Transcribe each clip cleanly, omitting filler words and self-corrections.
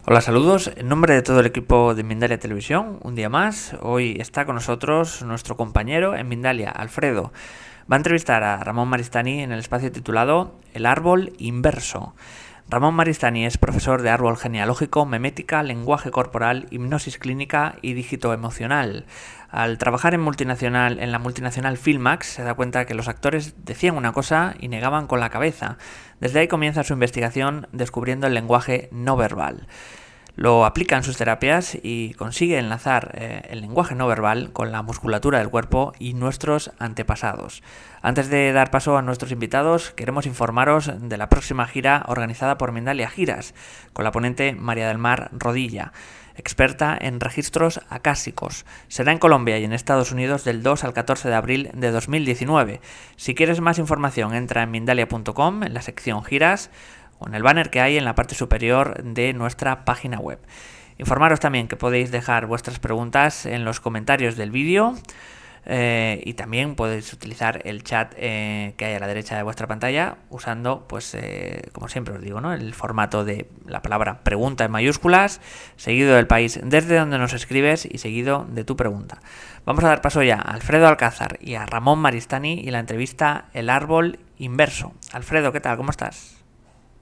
Hola, saludos. En nombre de todo el equipo de Mindalia Televisión, un día más, hoy está con nosotros nuestro compañero en Mindalia, Alfredo. Va a entrevistar a Ramón Maristany en el espacio titulado El árbol inverso. Ramón Maristany es profesor de árbol genealógico, memética, lenguaje corporal, hipnosis clínica y dígito emocional. Al trabajar en la multinacional Filmax, se da cuenta que los actores decían una cosa y negaban con la cabeza. Desde ahí comienza su investigación descubriendo el lenguaje no verbal. Lo aplica en sus terapias y consigue enlazar el lenguaje no verbal con la musculatura del cuerpo y nuestros antepasados. Antes de dar paso a nuestros invitados, queremos informaros de la próxima gira organizada por Mindalia Giras, con la ponente María del Mar Rodilla, experta en registros acásicos. Será en Colombia y en Estados Unidos del 2 al 14 de abril de 2019. Si quieres más información, entra en mindalia.com, en la sección Giras, o en el banner que hay en la parte superior de nuestra página web. Informaros también que podéis dejar vuestras preguntas en los comentarios del vídeo y también podéis utilizar el chat que hay a la derecha de vuestra pantalla usando, pues como siempre os digo, ¿no?, el formato de la palabra pregunta en mayúsculas, seguido del país desde donde nos escribes y seguido de tu pregunta. Vamos a dar paso ya a Alfredo Alcázar y a Ramón Maristany y la entrevista El árbol inverso. Alfredo, ¿qué tal? ¿Cómo estás?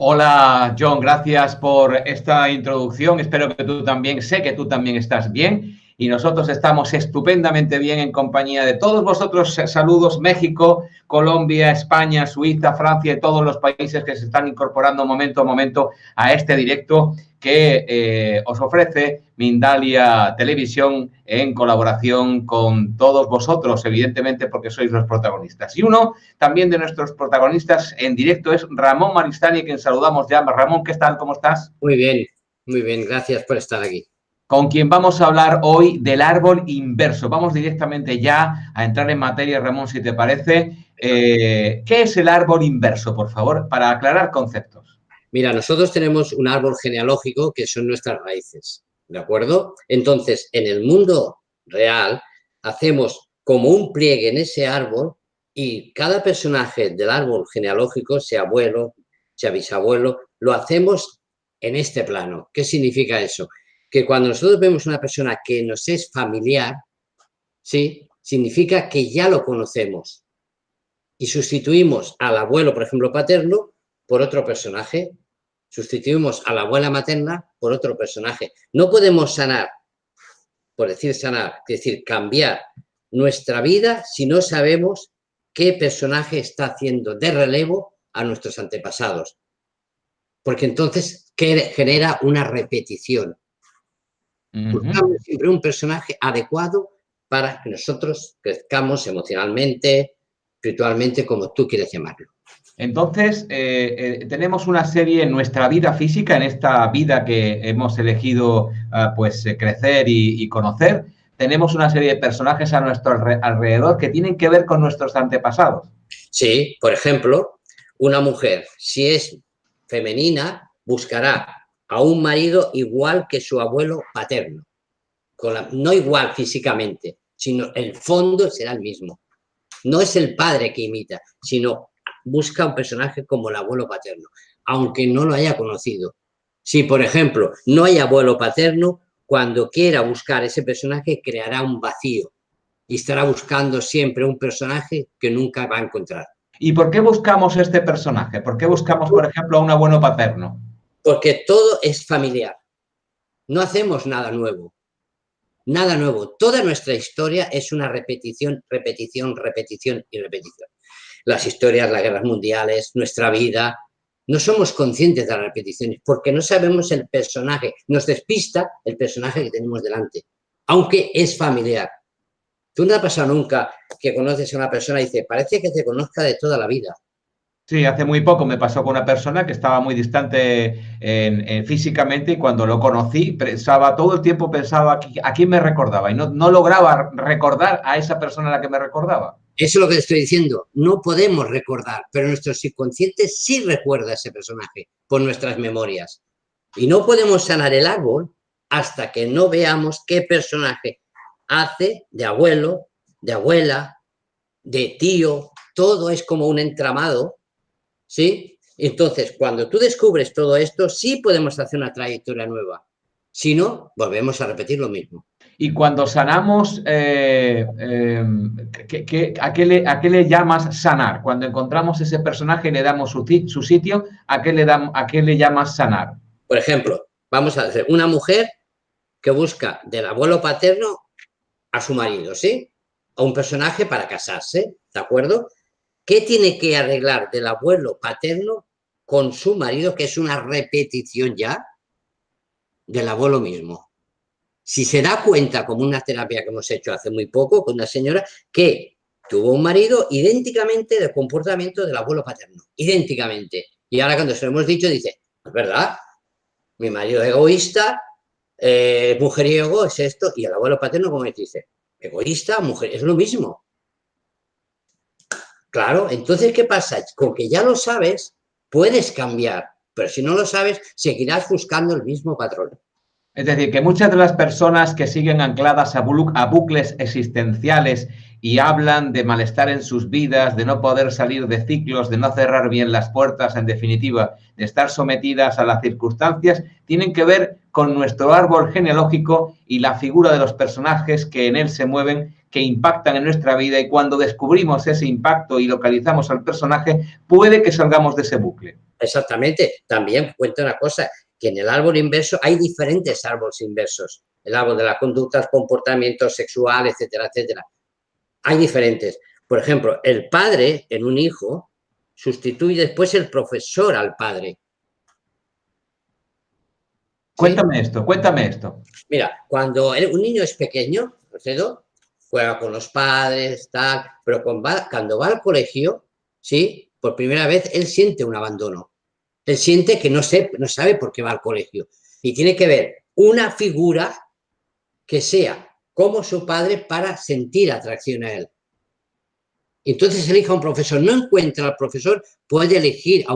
Hola, John, gracias por esta introducción. Espero que tú también, sé que tú también estás bien y nosotros estamos estupendamente bien en compañía de todos vosotros. Saludos, México, Colombia, España, Suiza, Francia y todos los países que se están incorporando momento a momento a este directo que os ofrece Mindalia Televisión en colaboración con todos vosotros, evidentemente porque sois los protagonistas. Y uno también de nuestros protagonistas en directo es Ramón Maristany, quien saludamos ya. Ramón, ¿qué tal? ¿Cómo estás? Muy bien, gracias por estar aquí. Con quien vamos a hablar hoy del árbol inverso. Vamos directamente ya a entrar en materia, Ramón, si te parece. ¿Qué es el árbol inverso, por favor, para aclarar conceptos? Mira, nosotros tenemos un árbol genealógico que son nuestras raíces, ¿de acuerdo? Entonces, en el mundo real, hacemos como un pliegue en ese árbol y cada personaje del árbol genealógico, sea abuelo, sea bisabuelo, lo hacemos en este plano. ¿Qué significa eso? Que cuando nosotros vemos una persona que nos es familiar, ¿sí?, significa que ya lo conocemos y sustituimos al abuelo, por ejemplo, paterno, por otro personaje. Sustituimos a la abuela materna por otro personaje. No podemos sanar, por decir sanar, es decir, cambiar nuestra vida si no sabemos qué personaje está haciendo de relevo a nuestros antepasados. Porque entonces genera una repetición. Buscamos siempre un personaje adecuado para que nosotros crezcamos emocionalmente, espiritualmente, como tú quieres llamarlo. Entonces, tenemos una serie en nuestra vida física, en esta vida que hemos elegido crecer y conocer. Tenemos una serie de personajes a nuestro alrededor que tienen que ver con nuestros antepasados. Sí, por ejemplo, una mujer, si es femenina, buscará a un marido igual que su abuelo paterno. No igual físicamente, sino el fondo será el mismo. No es el padre que imita, sino busca un personaje como el abuelo paterno, aunque no lo haya conocido. Si, por ejemplo, no hay abuelo paterno, cuando quiera buscar ese personaje creará un vacío y estará buscando siempre un personaje que nunca va a encontrar. ¿Y por qué buscamos este personaje? ¿Por qué buscamos, por ejemplo, a un abuelo paterno? Porque todo es familiar. No hacemos nada nuevo. Nada nuevo. Toda nuestra historia es una repetición, repetición, repetición y repetición. Las historias, las guerras mundiales, nuestra vida, no somos conscientes de las repeticiones porque no sabemos el personaje. Nos despista el personaje que tenemos delante, aunque es familiar. ¿Tú no te ha pasado nunca que conoces a una persona y dices, parece que te conozca de toda la vida? Sí, hace muy poco me pasó con una persona que estaba muy distante físicamente y cuando lo conocí todo el tiempo pensaba a quién me recordaba y no lograba recordar a esa persona a la que me recordaba. Eso es lo que te estoy diciendo. No podemos recordar, pero nuestro subconsciente sí recuerda a ese personaje por nuestras memorias. Y no podemos sanar el árbol hasta que no veamos qué personaje hace de abuelo, de abuela, de tío, todo es como un entramado, ¿sí? Entonces, cuando tú descubres todo esto, sí podemos hacer una trayectoria nueva. Si no, volvemos a repetir lo mismo. Y cuando sanamos, ¿a qué le llamas sanar? Cuando encontramos ese personaje y le damos su sitio, ¿a qué le llamas sanar? Por ejemplo, vamos a hacer una mujer que busca del abuelo paterno a su marido, ¿sí? A un personaje para casarse, ¿de acuerdo? ¿Qué tiene que arreglar del abuelo paterno con su marido, que es una repetición ya del abuelo mismo? Si se da cuenta, como una terapia que hemos hecho hace muy poco con una señora que tuvo un marido idénticamente del comportamiento del abuelo paterno, idénticamente. Y ahora cuando se lo hemos dicho, dice, es verdad, mi marido es egoísta, mujeriego, es esto, y el abuelo paterno, como dice, egoísta, mujer, es lo mismo. Claro, entonces, ¿qué pasa? Con que ya lo sabes, puedes cambiar, pero si no lo sabes, seguirás buscando el mismo patrón. Es decir, que muchas de las personas que siguen ancladas a bucles existenciales y hablan de malestar en sus vidas, de no poder salir de ciclos, de no cerrar bien las puertas, en definitiva, de estar sometidas a las circunstancias, tienen que ver con nuestro árbol genealógico y la figura de los personajes que en él se mueven, que impactan en nuestra vida, y cuando descubrimos ese impacto y localizamos al personaje, puede que salgamos de ese bucle. Exactamente. También cuento una cosa, que en el árbol inverso hay diferentes árboles inversos. El árbol de la conducta, el comportamiento sexual, etcétera, etcétera. Hay diferentes. Por ejemplo, el padre en un hijo sustituye después el profesor al padre. ¿Sí? Cuéntame esto. Mira, cuando un niño es pequeño, ¿no? Juega con los padres, tal, pero cuando va al colegio, ¿sí? Por primera vez, él siente un abandono. Él siente que no sabe por qué va al colegio. Y tiene que ver una figura que sea como su padre para sentir atracción a él. Entonces elige a un profesor. No encuentra al profesor, puede elegir a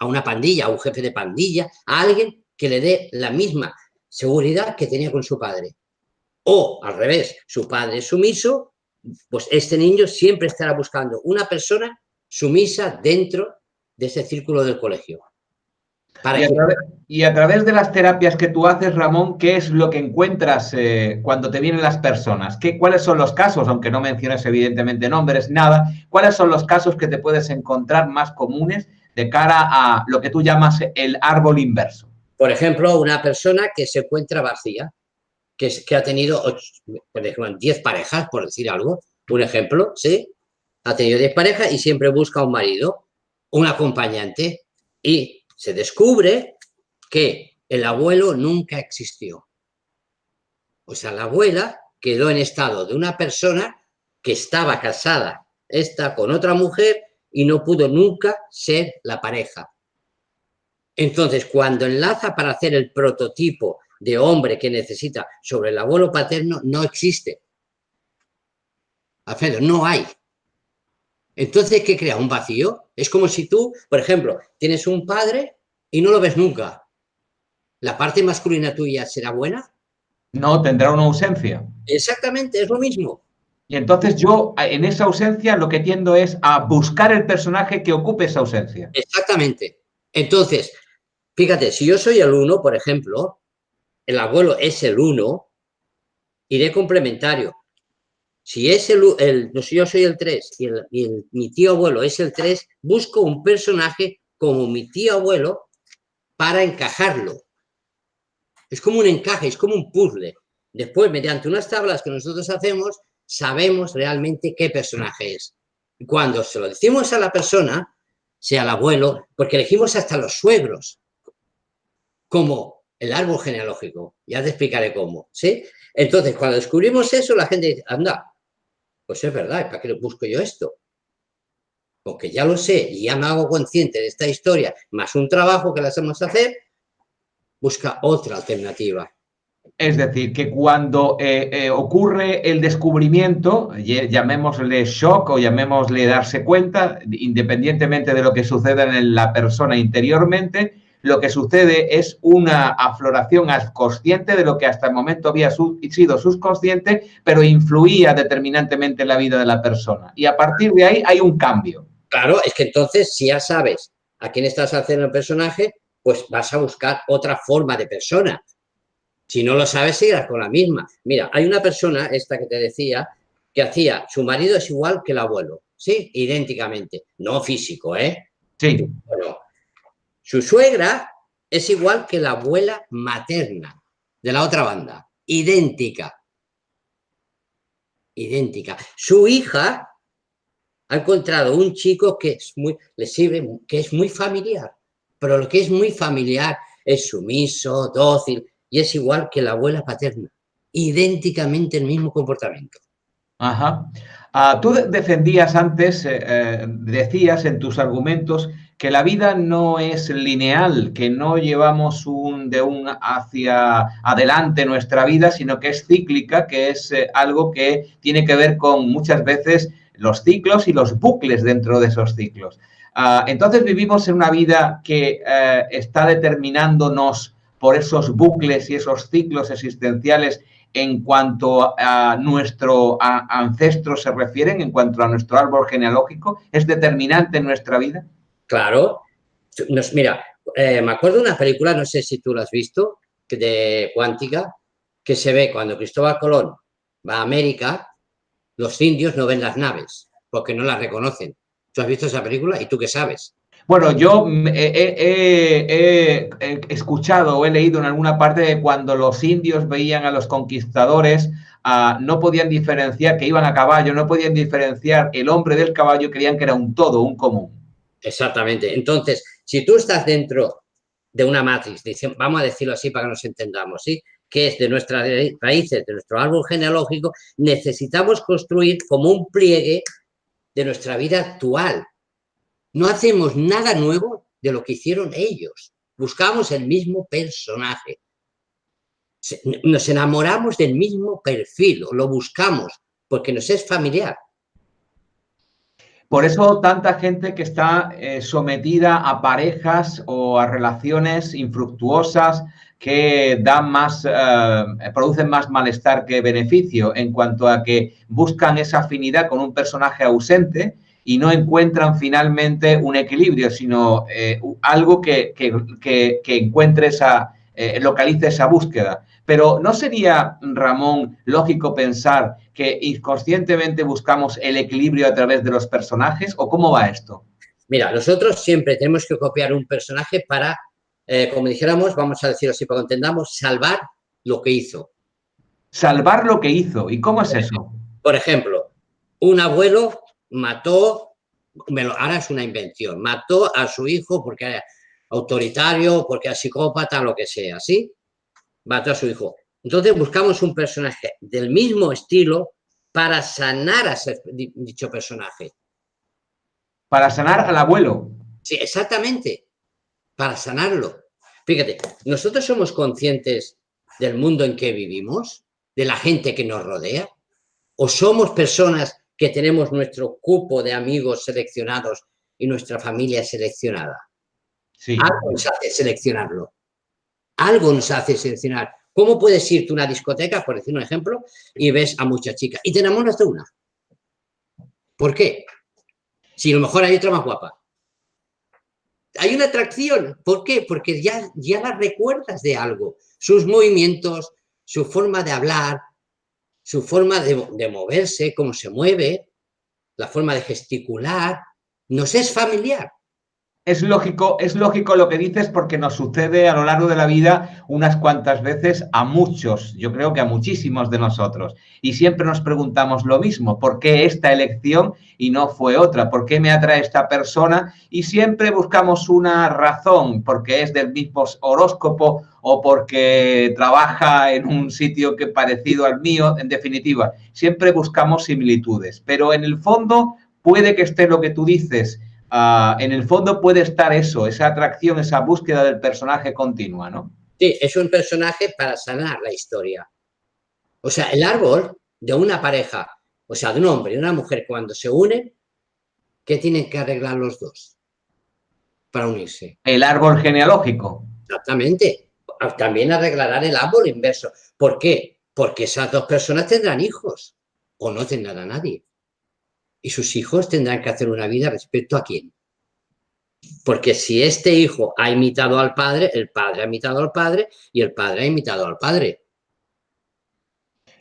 una pandilla, a un jefe de pandilla, a alguien que le dé la misma seguridad que tenía con su padre. O al revés, su padre es sumiso, pues este niño siempre estará buscando una persona sumisa dentro de ese círculo del colegio. Y a través de las terapias que tú haces, Ramón, ¿qué es lo que encuentras cuando te vienen las personas? ¿Cuáles son los casos, aunque no menciones evidentemente nombres, nada, cuáles son los casos que te puedes encontrar más comunes de cara a lo que tú llamas el árbol inverso? Por ejemplo, una persona que se encuentra vacía, que ha tenido 10 parejas, por decir algo, un ejemplo, ¿sí? Ha tenido 10 parejas y siempre busca un marido, un acompañante, y se descubre que el abuelo nunca existió. O sea, la abuela quedó en estado de una persona que estaba casada, con otra mujer, y no pudo nunca ser la pareja. Entonces, cuando enlaza para hacer el prototipo de hombre que necesita sobre el abuelo paterno, no existe. Alfredo, no hay. Entonces, ¿qué crea? ¿Un vacío? Es como si tú, por ejemplo, tienes un padre y no lo ves nunca. ¿La parte masculina tuya será buena? No, tendrá una ausencia. Exactamente, es lo mismo. Y entonces yo, en esa ausencia, lo que tiendo es a buscar el personaje que ocupe esa ausencia. Exactamente. Entonces, fíjate, si yo soy el 1, por ejemplo, el abuelo es el 1, iré complementario. Si yo soy el 3 y mi tío abuelo es el 3, busco un personaje como mi tío abuelo para encajarlo. Es como un encaje, es como un puzzle. Después, mediante unas tablas que nosotros hacemos, sabemos realmente qué personaje es. Y cuando se lo decimos a la persona, sea el abuelo, porque elegimos hasta los suegros, como el árbol genealógico. Ya te explicaré cómo, ¿sí? Entonces, cuando descubrimos eso, la gente dice, anda, pues es verdad, ¿para qué busco yo esto? Porque ya lo sé y ya me hago consciente de esta historia, más un trabajo que le hacemos hacer, busca otra alternativa. Es decir, que cuando ocurre el descubrimiento, llamémosle shock o llamémosle darse cuenta, independientemente de lo que suceda en la persona interiormente, lo que sucede es una afloración consciente de lo que hasta el momento había sido subconsciente, pero influía determinantemente en la vida de la persona. Y a partir de ahí hay un cambio. Claro, es que entonces si ya sabes a quién estás haciendo el personaje, pues vas a buscar otra forma de persona. Si no lo sabes, seguirás con la misma. Mira, hay una persona, esta que te decía, que hacía, su marido es igual que el abuelo, ¿sí? Idénticamente. No físico, ¿eh? Sí. Bueno, su suegra es igual que la abuela materna de la otra banda. Idéntica. Idéntica. Su hija ha encontrado un chico que es muy, le sirve, que es muy familiar. Pero lo que es muy familiar es sumiso, dócil, y es igual que la abuela paterna. Idénticamente el mismo comportamiento. Ajá. Tú defendías antes, decías en tus argumentos que la vida no es lineal, que no llevamos de un hacia adelante nuestra vida, sino que es cíclica, que es algo que tiene que ver con muchas veces los ciclos y los bucles dentro de esos ciclos. Entonces vivimos en una vida que está determinándonos por esos bucles y esos ciclos existenciales en cuanto a nuestro ancestro se refieren, en cuanto a nuestro árbol genealógico, es determinante en nuestra vida. Claro. Mira, me acuerdo de una película, no sé si tú la has visto, de Cuántica, que se ve cuando Cristóbal Colón va a América, los indios no ven las naves porque no las reconocen. ¿Tú has visto esa película? ¿Y tú qué sabes? Bueno, yo he escuchado o he leído en alguna parte de cuando los indios veían a los conquistadores, no podían diferenciar que iban a caballo, no podían diferenciar el hombre del caballo, creían que era un todo, un común. Exactamente. Entonces, si tú estás dentro de una matriz, vamos a decirlo así para que nos entendamos, ¿sí? Que es de nuestras raíces, de nuestro árbol genealógico, necesitamos construir como un pliegue de nuestra vida actual. No hacemos nada nuevo de lo que hicieron ellos. Buscamos el mismo personaje. Nos enamoramos del mismo perfil, o lo buscamos porque nos es familiar. Por eso tanta gente que está sometida a parejas o a relaciones infructuosas que dan más, producen más malestar que beneficio, en cuanto a que buscan esa afinidad con un personaje ausente y no encuentran finalmente un equilibrio, sino algo que encuentre localice esa búsqueda. Pero ¿no sería, Ramón, lógico pensar que inconscientemente buscamos el equilibrio a través de los personajes? ¿O cómo va esto? Mira, nosotros siempre tenemos que copiar un personaje para, como dijéramos, vamos a decirlo así para que entendamos, salvar lo que hizo. Salvar lo que hizo. ¿Y cómo es eso? Por ejemplo, un abuelo mató, ahora es una invención, mató a su hijo porque era autoritario, porque era psicópata, lo que sea, ¿sí? Mató a su hijo. Entonces buscamos un personaje del mismo estilo para sanar a ese dicho personaje. Para sanar al abuelo. Sí, exactamente, para sanarlo. Fíjate, nosotros somos conscientes del mundo en que vivimos, de la gente que nos rodea, o somos personas que tenemos nuestro cupo de amigos seleccionados y nuestra familia seleccionada. Sí. Algo nos hace seleccionarlo. Algo nos hace seleccionar. ¿Cómo puedes irte a una discoteca, por decir un ejemplo, y ves a muchas chicas y te enamoras de una? ¿Por qué? Si a lo mejor hay otra más guapa. Hay una atracción. ¿Por qué? Porque ya la recuerdas de algo. Sus movimientos, su forma de hablar, su forma de moverse, cómo se mueve, la forma de gesticular, nos es familiar. Es lógico lo que dices porque nos sucede a lo largo de la vida unas cuantas veces a muchos, yo creo que a muchísimos de nosotros. Y siempre nos preguntamos lo mismo, ¿por qué esta elección y no fue otra? ¿Por qué me atrae esta persona? Y siempre buscamos una razón, porque es del mismo horóscopo o porque trabaja en un sitio que parecido al mío, en definitiva, siempre buscamos similitudes. Pero en el fondo puede que esté lo que tú dices. En el fondo puede estar eso, esa atracción, esa búsqueda del personaje continua, ¿no? Sí, es un personaje para sanar la historia. O sea, el árbol de una pareja, o sea, de un hombre y una mujer, cuando se unen, ¿qué tienen que arreglar los dos? para unirse. El árbol genealógico. Exactamente. También arreglarán el árbol inverso. ¿Por qué? Porque esas dos personas tendrán hijos o no tendrán a nadie. Y sus hijos tendrán que hacer una vida respecto a quién. Porque si este hijo ha imitado al padre, el padre ha imitado al padre y el padre ha imitado al padre.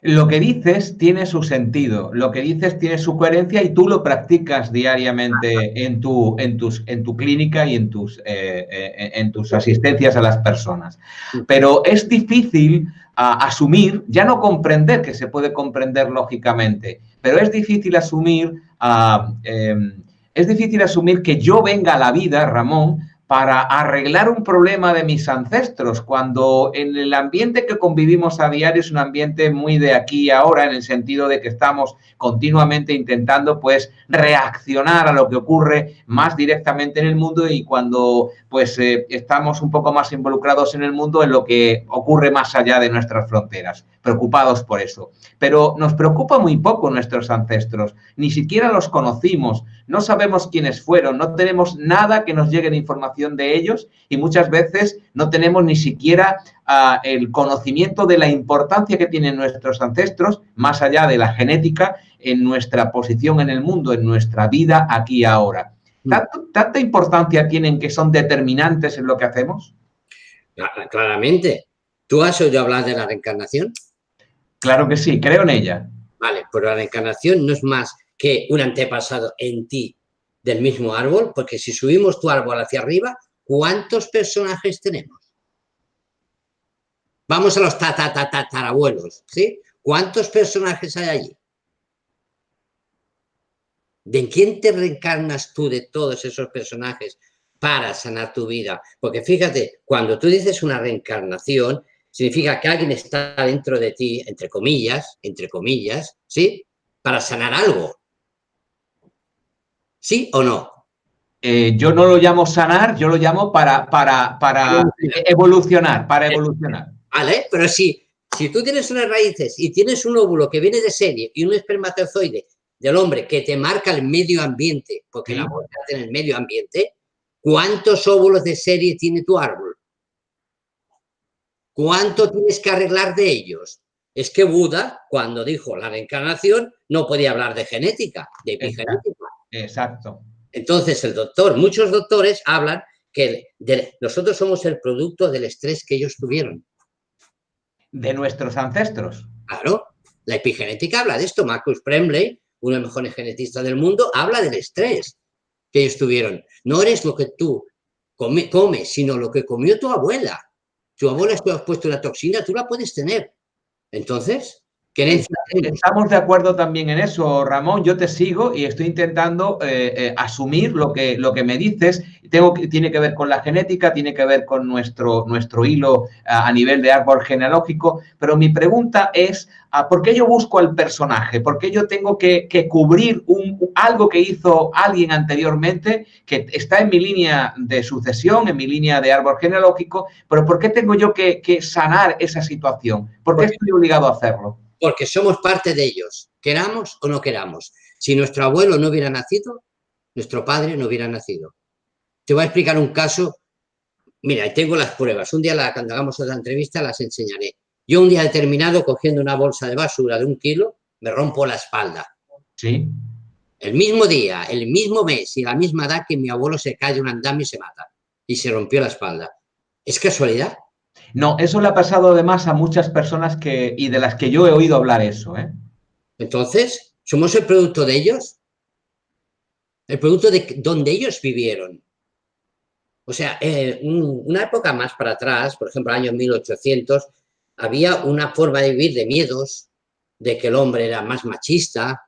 Lo que dices tiene su sentido, lo que dices tiene su coherencia y tú lo practicas diariamente en tu clínica y en tus asistencias a las personas. Pero es difícil asumir, ya no comprender, que se puede comprender lógicamente, pero es difícil asumir que yo venga a la vida, Ramón, para arreglar un problema de mis ancestros, cuando en el ambiente que convivimos a diario es un ambiente muy de aquí y ahora, en el sentido de que estamos continuamente intentando pues reaccionar a lo que ocurre más directamente en el mundo, y cuando pues estamos un poco más involucrados en el mundo, en lo que ocurre más allá de nuestras fronteras, preocupados por eso. Pero nos preocupa muy poco nuestros ancestros, ni siquiera los conocimos, no sabemos quiénes fueron, no tenemos nada que nos llegue de información de ellos, y muchas veces no tenemos ni siquiera el conocimiento de la importancia que tienen nuestros ancestros, más allá de la genética, en nuestra posición en el mundo, en nuestra vida aquí y ahora. ¿Tanta importancia tienen que son determinantes en lo que hacemos? Claramente. ¿Tú has oído hablar de la reencarnación? Claro que sí, creo en ella. Vale, pero la reencarnación no es más que un antepasado en ti del mismo árbol, porque si subimos tu árbol hacia arriba, ¿cuántos personajes tenemos? Vamos a los tatarabuelos, ¿sí? ¿Cuántos personajes hay allí? ¿De quién te reencarnas tú de todos esos personajes para sanar tu vida? Porque fíjate, cuando tú dices una reencarnación, significa que alguien está dentro de ti, entre comillas, ¿sí? Para sanar algo. ¿Sí o no? Yo no lo llamo sanar, yo lo llamo para evolucionar, para evolucionar. Vale, pero si tú tienes unas raíces y tienes un óvulo que viene de serie y un espermatozoide del hombre que te marca el medio ambiente, porque la mujer en el medio ambiente, ¿cuántos óvulos de serie tiene tu árbol? ¿Cuánto tienes que arreglar de ellos? Es que Buda, cuando dijo la reencarnación, no podía hablar de genética, de epigenética. Exacto. Entonces, muchos doctores hablan que nosotros somos el producto del estrés que ellos tuvieron. De nuestros ancestros. Claro, la epigenética habla de esto. Marcus Premley, uno de los mejores genetistas del mundo, habla del estrés que ellos tuvieron. No eres lo que tú comes, sino lo que comió tu abuela. Tu abuela te ha puesto una toxina, tú la puedes tener. Entonces, estamos de acuerdo también en eso, Ramón. Yo te sigo y estoy intentando asumir lo que me dices. Tiene que ver con la genética, tiene que ver con nuestro hilo a nivel de árbol genealógico, pero mi pregunta es, ¿por qué yo busco al personaje? ¿Por qué yo tengo que cubrir algo que hizo alguien anteriormente, que está en mi línea de sucesión, en mi línea de árbol genealógico, pero por qué tengo yo que sanar esa situación? ¿Por qué estoy obligado a hacerlo? Porque somos parte de ellos, queramos o no queramos. Si nuestro abuelo no hubiera nacido, nuestro padre no hubiera nacido. Te voy a explicar un caso. Mira, tengo las pruebas. Un día, cuando hagamos otra entrevista, las enseñaré. Yo un día determinado, cogiendo una bolsa de basura de 1 kilo, me rompo la espalda. Sí. El mismo día, el mismo mes y la misma edad que mi abuelo se cae de un andamio y se mata. Y se rompió la espalda. ¿Es casualidad? No, eso le ha pasado además a muchas personas y de las que yo he oído hablar eso, ¿eh? Entonces, ¿somos el producto de ellos? El producto de donde ellos vivieron. O sea, una época más para atrás, por ejemplo, año 1800, había una forma de vivir de miedos, de que el hombre era más machista,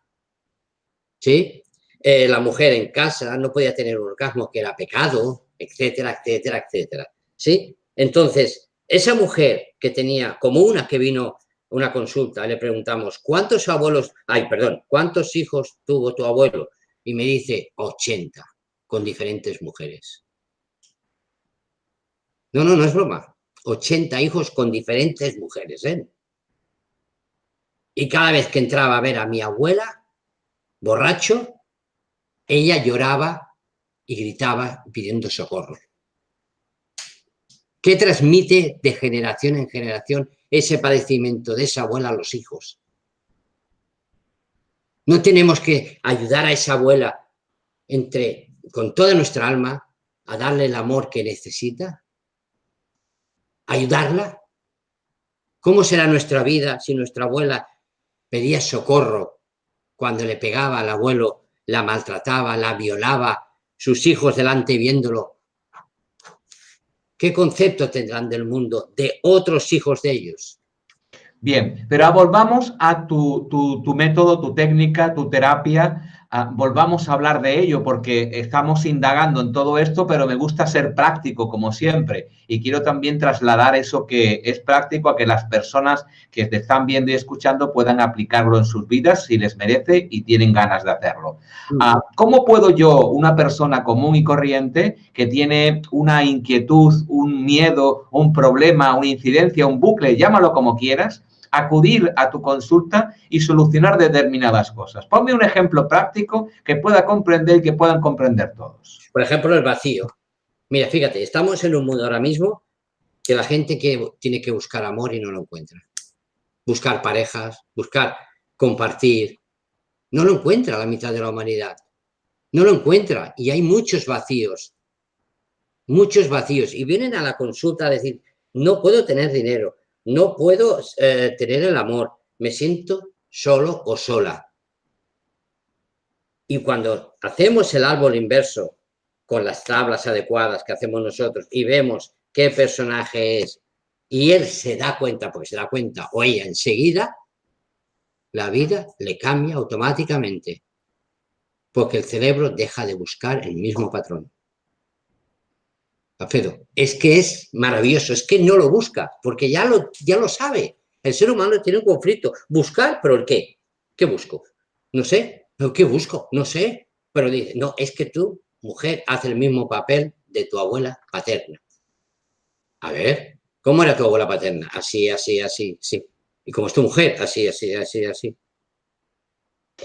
¿sí? La mujer en casa no podía tener un orgasmo, que era pecado, etcétera, etcétera, etcétera, ¿sí? Entonces, esa mujer que tenía, como una que vino a una consulta, le preguntamos, ¿cuántos hijos tuvo tu abuelo? Y me dice, 80, con diferentes mujeres. No es broma. 80 hijos con diferentes mujeres, ¿eh? Y cada vez que entraba a ver a mi abuela, borracho, ella lloraba y gritaba pidiendo socorro. ¿Qué transmite de generación en generación ese padecimiento de esa abuela a los hijos? ¿No tenemos que ayudar a esa abuela con toda nuestra alma a darle el amor que necesita? ¿Ayudarla? ¿Cómo será nuestra vida si nuestra abuela pedía socorro cuando le pegaba al abuelo, la maltrataba, la violaba, sus hijos delante viéndolo? ¿Qué concepto tendrán del mundo de otros hijos de ellos? Bien, pero volvamos a tu método, tu técnica, tu terapia. Volvamos a hablar de ello porque estamos indagando en todo esto, pero me gusta ser práctico como siempre y quiero también trasladar eso que es práctico a que las personas que te están viendo y escuchando puedan aplicarlo en sus vidas si les merece y tienen ganas de hacerlo. ¿Cómo puedo yo, una persona común y corriente que tiene una inquietud, un miedo, un problema, una incidencia, un bucle, llámalo como quieras, acudir a tu consulta y solucionar determinadas cosas? Ponme un ejemplo práctico que pueda comprender y que puedan comprender todos. Por ejemplo, el vacío. Mira, fíjate, estamos en un mundo ahora mismo que la gente tiene que buscar amor y no lo encuentra. Buscar parejas, buscar compartir. No lo encuentra la mitad de la humanidad. No lo encuentra y hay muchos vacíos. Muchos vacíos. Y vienen a la consulta a decir, no puedo tener dinero. No puedo tener el amor, me siento solo o sola. Y cuando hacemos el árbol inverso con las tablas adecuadas que hacemos nosotros y vemos qué personaje es y él se da cuenta, porque se da cuenta, o ella enseguida, la vida le cambia automáticamente, porque el cerebro deja de buscar el mismo patrón. Alfredo, es que es maravilloso, es que no lo busca, porque ya lo sabe. El ser humano tiene un conflicto. Buscar, ¿pero el qué? ¿Qué busco? No sé. ¿Pero qué busco? No sé. Pero dice, no, es que tú, mujer, haces el mismo papel de tu abuela paterna. A ver, ¿cómo era tu abuela paterna? Así, así, así, sí. ¿Y cómo es tu mujer? Así, así, así, así.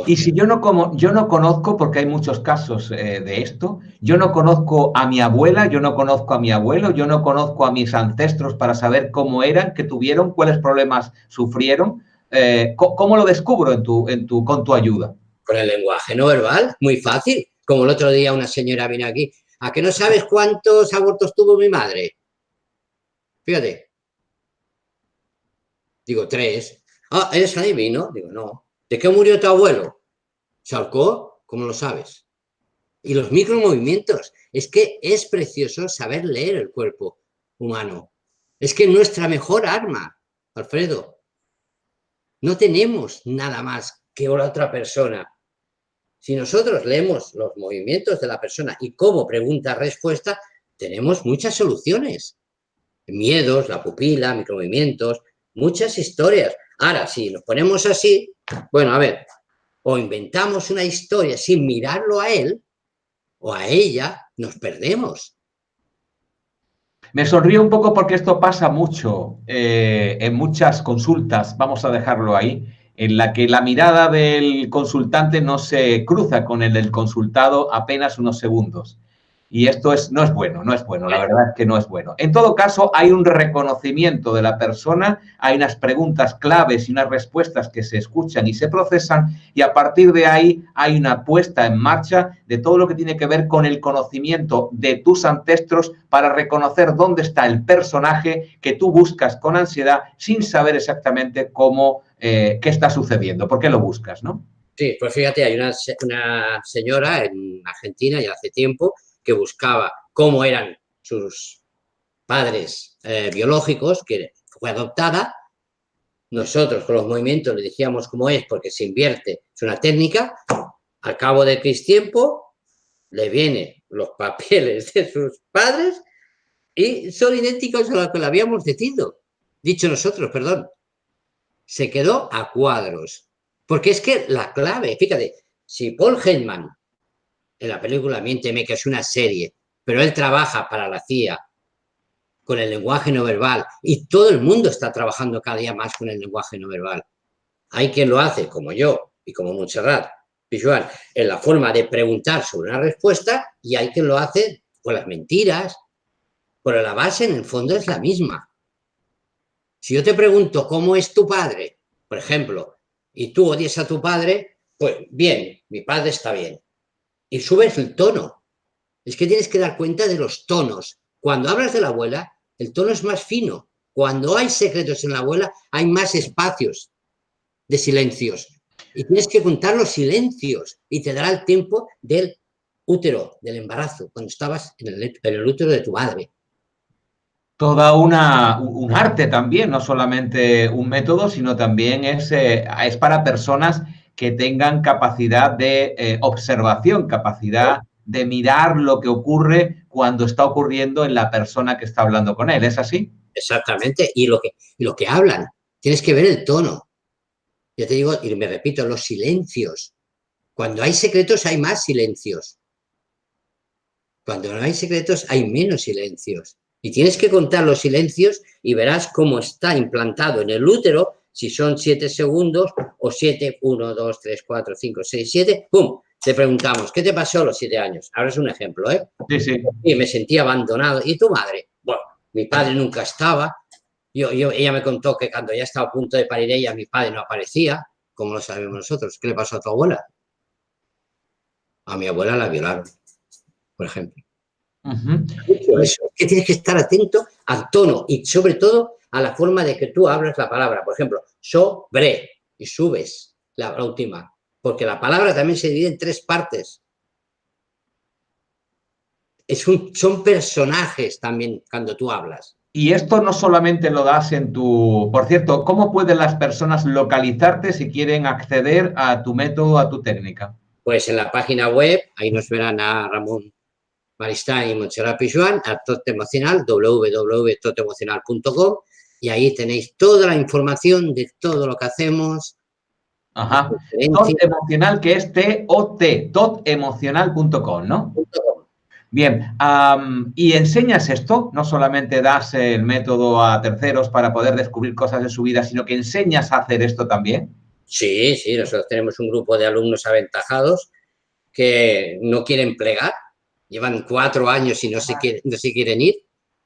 Y si yo no conozco, porque hay muchos casos de esto, yo no conozco a mi abuela, yo no conozco a mi abuelo, yo no conozco a mis ancestros para saber cómo eran, qué tuvieron, cuáles problemas sufrieron, ¿cómo lo descubro con tu ayuda? Con el lenguaje no verbal, muy fácil. Como el otro día una señora vino aquí, ¿a que no sabes cuántos abortos tuvo mi madre? Fíjate. Digo, 3. Ah, ¿eres adivino? Digo, no. ¿De qué murió tu abuelo? ¿Se ahorcó? ¿Cómo lo sabes? Y los micromovimientos. Es que es precioso saber leer el cuerpo humano. Es que nuestra mejor arma, Alfredo. No tenemos nada más que la otra persona. Si nosotros leemos los movimientos de la persona y cómo pregunta-respuesta, tenemos muchas soluciones. Miedos, la pupila, micromovimientos, muchas historias. Ahora, si nos ponemos así, bueno, a ver, o inventamos una historia sin mirarlo a él o a ella, nos perdemos. Me sonrío un poco porque esto pasa mucho en muchas consultas, vamos a dejarlo ahí, en la que la mirada del consultante no se cruza con el del consultado apenas unos segundos. Y esto no es bueno, la verdad es que no es bueno. En todo caso, hay un reconocimiento de la persona, hay unas preguntas claves y unas respuestas que se escuchan y se procesan, y a partir de ahí hay una puesta en marcha de todo lo que tiene que ver con el conocimiento de tus ancestros para reconocer dónde está el personaje que tú buscas con ansiedad sin saber exactamente qué está sucediendo, por qué lo buscas, ¿no? Sí, pues fíjate, hay una señora en Argentina ya hace tiempo que buscaba cómo eran sus padres biológicos, que fue adoptada. Nosotros con los movimientos le decíamos cómo es, porque se invierte, es una técnica. Al cabo de X tiempo le vienen los papeles de sus padres y son idénticos a los que le habíamos dicho nosotros, perdón. Se quedó a cuadros. Porque es que la clave, fíjate, si Paul Heyman en la película Miénteme, que es una serie, pero él trabaja para la CIA con el lenguaje no verbal y todo el mundo está trabajando cada día más con el lenguaje no verbal. Hay quien lo hace, como yo y como Montserrat, visual en la forma de preguntar sobre una respuesta y hay quien lo hace con las mentiras, pero la base en el fondo es la misma. Si yo te pregunto cómo es tu padre, por ejemplo, y tú odias a tu padre, pues bien, mi padre está bien. Y subes el tono. Es que tienes que dar cuenta de los tonos. Cuando hablas de la abuela, el tono es más fino. Cuando hay secretos en la abuela, hay más espacios de silencios. Y tienes que contar los silencios y te dará el tiempo del útero, del embarazo, cuando estabas en el útero de tu madre. Toda un arte también, no solamente un método, sino también es para personas que tengan capacidad de observación, capacidad de mirar lo que ocurre cuando está ocurriendo en la persona que está hablando con él. ¿Es así? Exactamente. Y lo que hablan, tienes que ver el tono. Yo te digo, y me repito, los silencios. Cuando hay secretos hay más silencios. Cuando no hay secretos hay menos silencios. Y tienes que contar los silencios y verás cómo está implantado en el útero, si son 7 segundos o 7, 1, 2, 3, 4, 5, 6, 7, ¡pum! Te preguntamos, ¿qué te pasó a los 7 años? Ahora es un ejemplo, ¿eh? Sí, sí. Y me sentí abandonado. ¿Y tu madre? Bueno, mi padre nunca estaba. Ella me contó que cuando ya estaba a punto de parir ella, mi padre no aparecía, como lo sabemos nosotros. ¿Qué le pasó a tu abuela? A mi abuela la violaron, por ejemplo. Eso, que tienes que estar atento al tono y sobre todo a la forma de que tú hablas la palabra. Por ejemplo, sobre y subes la última, porque la palabra también se divide en 3 partes. Son personajes también cuando tú hablas. Y esto no solamente lo das en tu... Por cierto, ¿cómo pueden las personas localizarte si quieren acceder a tu método, a tu técnica? Pues en la página web, ahí nos verán a Ramón Maristany y Montserrat Pijuan, a Tot Emocional, www.totemocional.com, y ahí tenéis toda la información de todo lo que hacemos. Ajá. Tot Emocional, que es T-O-T, totemocional.com, ¿no? Bien, ¿y enseñas esto? No solamente das el método a terceros para poder descubrir cosas de su vida, sino que enseñas a hacer esto también. Sí, sí, nosotros tenemos un grupo de alumnos aventajados que no quieren plegar, llevan 4 años y no se quieren ir,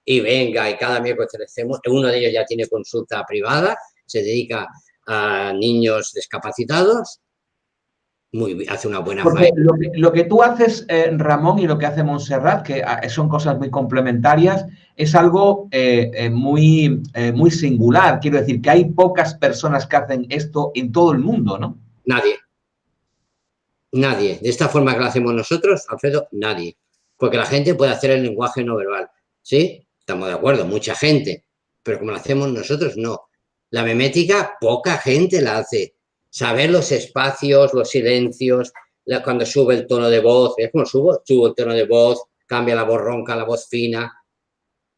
y venga, y cada miércoles hacemos, uno de ellos ya tiene consulta privada, se dedica a niños discapacitados, hace una buena Porque faena. lo que tú haces, Ramón, y lo que hace Montserrat, que son cosas muy complementarias, es algo muy singular. Quiero decir que hay pocas personas que hacen esto en todo el mundo, ¿no? Nadie. Nadie. De esta forma que lo hacemos nosotros, Alfredo, nadie. Porque la gente puede hacer el lenguaje no verbal. ¿Sí? Estamos de acuerdo, mucha gente. Pero como lo hacemos nosotros, no. La memética, poca gente la hace. Saber los espacios, los silencios, cuando sube el tono de voz. ¿Ves cómo subo? Subo el tono de voz, cambia la voz ronca, la voz fina.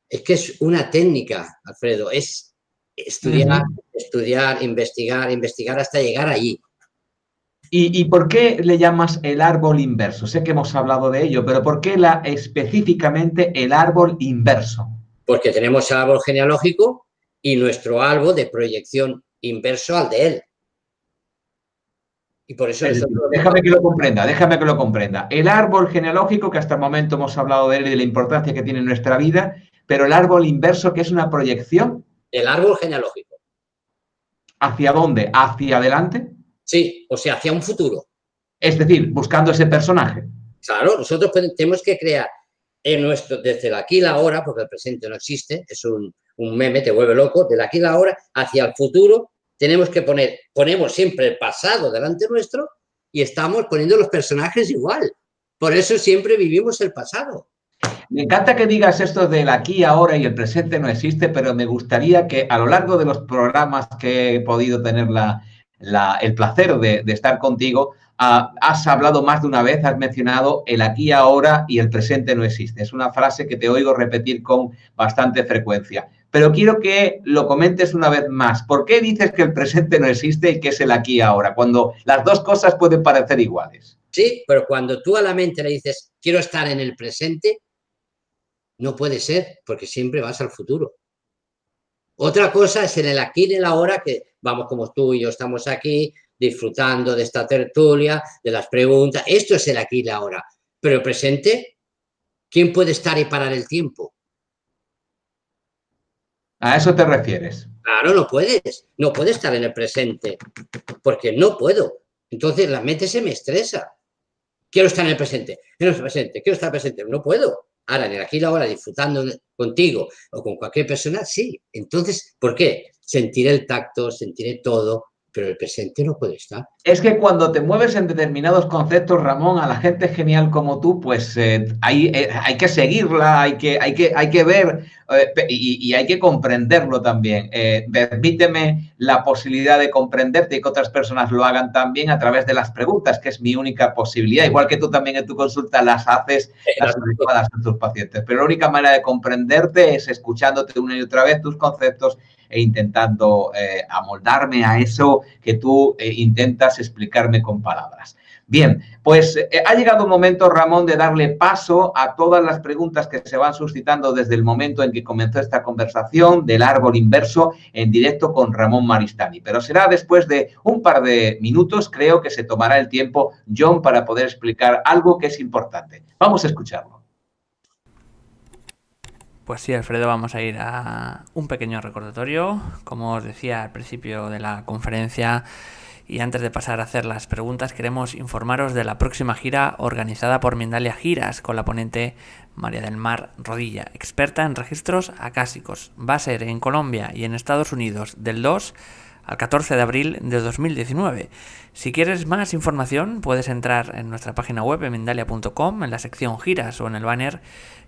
Es que es una técnica, Alfredo. Es estudiar, estudiar, investigar hasta llegar allí. ¿Y por qué le llamas el árbol inverso? Sé que hemos hablado de ello, pero ¿por qué específicamente el árbol inverso? Porque tenemos el árbol genealógico y nuestro árbol de proyección inverso al de él. Y por eso déjame que lo comprenda. El árbol genealógico, que hasta el momento hemos hablado de él y de la importancia que tiene en nuestra vida, pero el árbol inverso, que es una proyección. El árbol genealógico. ¿Hacia dónde? ¿Hacia adelante? Sí, o sea, hacia un futuro. Es decir, buscando ese personaje. Claro, nosotros tenemos que crear desde el aquí y la ahora, porque el presente no existe, es un meme, te vuelve loco, del aquí y la ahora hacia el futuro. Tenemos que ponemos siempre el pasado delante nuestro y estamos poniendo los personajes igual. Por eso siempre vivimos el pasado. Me encanta que digas esto del aquí, ahora y el presente no existe, pero me gustaría que a lo largo de los programas que he podido tener el placer de estar contigo, has hablado más de una vez, has mencionado el aquí, ahora y el presente no existe. Es una frase que te oigo repetir con bastante frecuencia. Pero quiero que lo comentes una vez más. ¿Por qué dices que el presente no existe y que es el aquí y ahora, cuando las dos cosas pueden parecer iguales? Sí, pero cuando tú a la mente le dices, quiero estar en el presente, no puede ser, porque siempre vas al futuro. Otra cosa es en el aquí y en el ahora, que vamos como tú y yo estamos aquí, disfrutando de esta tertulia, de las preguntas. Esto es el aquí y la ahora. Pero el presente, ¿quién puede estar y parar el tiempo? ¿A eso te refieres? Claro, no puedes. No puedes estar en el presente, porque no puedo. Entonces la mente se me estresa. Quiero estar en el presente, quiero estar presente. No puedo. Ahora, en el aquí y ahora, disfrutando contigo o con cualquier persona, sí. Entonces, ¿por qué? Sentiré el tacto, sentiré todo, pero el presente no puede estar. Es que cuando te mueves en determinados conceptos, Ramón, a la gente genial como tú, pues hay que seguirla, hay que ver y hay que comprenderlo también. Permíteme la posibilidad de comprenderte y que otras personas lo hagan también a través de las preguntas, que es mi única posibilidad. Igual que tú también en tu consulta las haces, las adecuadas a tus pacientes. Pero la única manera de comprenderte es escuchándote una y otra vez tus conceptos e intentando amoldarme a eso que tú intentas explicarme con palabras. Bien, pues ha llegado un momento, Ramón, de darle paso a todas las preguntas que se van suscitando desde el momento en que comenzó esta conversación del árbol inverso en directo con Ramón Maristany. Pero será después de un par de minutos, creo que se tomará el tiempo, John, para poder explicar algo que es importante. Vamos a escucharlo. Pues sí, Alfredo, vamos a ir a un pequeño recordatorio. Como os decía al principio de la conferencia y antes de pasar a hacer las preguntas, queremos informaros de la próxima gira organizada por Mindalia Giras con la ponente María del Mar Rodilla, experta en registros acásicos. Va a ser en Colombia y en Estados Unidos del 2 al 14 de abril de 2019. Si quieres más información, puedes entrar en nuestra página web en mindalia.com, en la sección giras o en el banner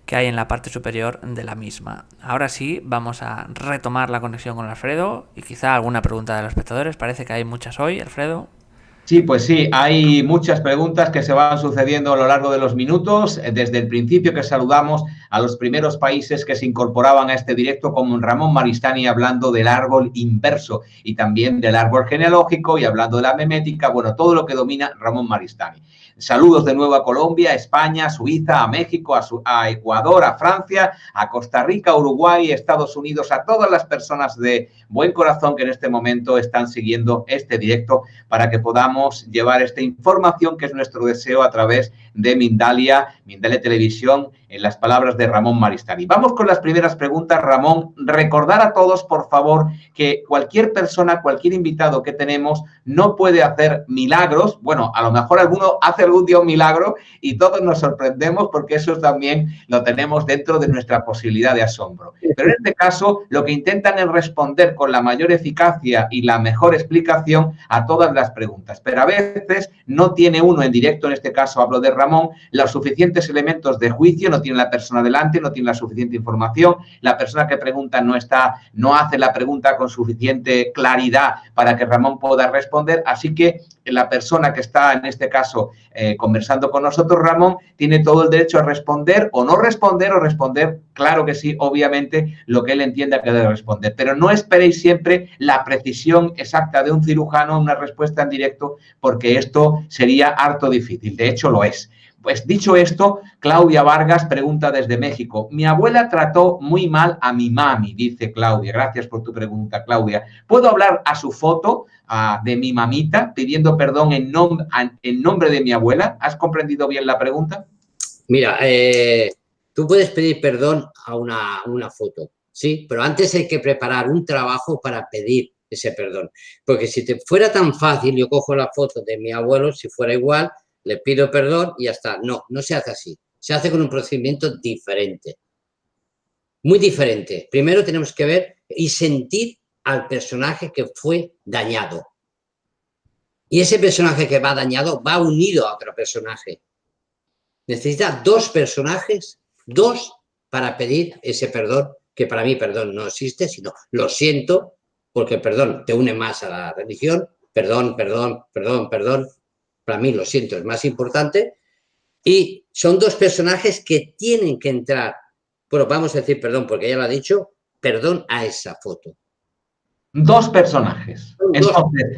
que hay en la parte superior de la misma. Ahora sí, vamos a retomar la conexión con Alfredo y quizá alguna pregunta de los espectadores. Parece que hay muchas hoy, Alfredo. Sí, pues sí, hay muchas preguntas que se van sucediendo a lo largo de los minutos. Desde el principio que saludamos a los primeros países que se incorporaban a este directo, como Ramón Maristany hablando del árbol inverso y también del árbol genealógico y hablando de la memética, bueno, todo lo que domina Ramón Maristany. Saludos de nuevo a Colombia, a España, a Suiza, a México, a Ecuador, a Francia, a Costa Rica, Uruguay, Estados Unidos, a todas las personas de buen corazón que en este momento están siguiendo este directo para que podamos llevar esta información que es nuestro deseo a través de Mindalia Televisión, en las palabras de Ramón Maristany. Vamos con las primeras preguntas, Ramón. Recordar a todos, por favor, que cualquier persona, cualquier invitado que tenemos no puede hacer milagros. Bueno, a lo mejor alguno hace algún día un milagro y todos nos sorprendemos porque eso también lo tenemos dentro de nuestra posibilidad de asombro. Pero en este caso, lo que intentan es responder con la mayor eficacia y la mejor explicación a todas las preguntas. Pero a veces no tiene uno en directo, en este caso hablo de Ramón, los suficientes elementos de juicio, no tiene la persona delante, no tiene la suficiente información, la persona que pregunta no hace la pregunta con suficiente claridad para que Ramón pueda responder, así que la persona que está en este caso conversando con nosotros, Ramón, tiene todo el derecho a responder o no responder o responder, claro que sí, obviamente, lo que él entienda que debe responder. Pero no esperéis siempre la precisión exacta de un cirujano, una respuesta en directo, porque esto sería harto difícil. De hecho, lo es. Pues dicho esto, Claudia Vargas pregunta desde México. Mi abuela trató muy mal a mi mami, dice Claudia. Gracias por tu pregunta, Claudia. ¿Puedo hablar a su foto de mi mamita pidiendo perdón en nombre de mi abuela? ¿Has comprendido bien la pregunta? Mira, tú puedes pedir perdón a una foto, ¿sí? Pero antes hay que preparar un trabajo para pedir ese perdón. Porque si te fuera tan fácil, yo cojo la foto de mi abuelo, si fuera igual, le pido perdón y ya está. No, no se hace así. Se hace con un procedimiento diferente. Muy diferente. Primero tenemos que ver y sentir al personaje que fue dañado. Y ese personaje que va dañado va unido a otro personaje. Necesita dos personajes, dos, para pedir ese perdón, que para mí perdón no existe, sino lo siento, porque perdón te une más a la religión. Perdón, perdón, perdón, perdón. Para mí lo siento es más importante. Y son dos personajes que tienen que entrar, bueno, vamos a decir perdón porque ella lo ha dicho, perdón a esa foto. Dos personajes. Entonces,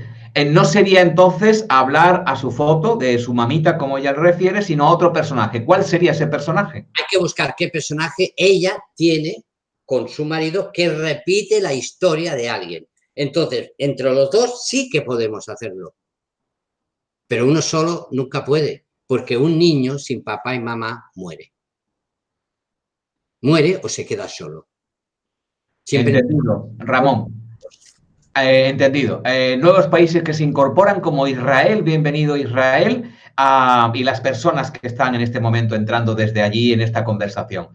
no sería entonces hablar a su foto de su mamita, como ella le refiere, sino a otro personaje. ¿Cuál sería ese personaje? Hay que buscar qué personaje ella tiene con su marido que repite la historia de alguien. Entonces, entre los dos sí que podemos hacerlo. pero uno solo nunca puede, porque un niño sin papá y mamá muere. Muere o se queda solo. Siempre. Entendido, Ramón. Entendido. Nuevos países que se incorporan como Israel, bienvenido Israel, y las personas que están en este momento entrando desde allí en esta conversación.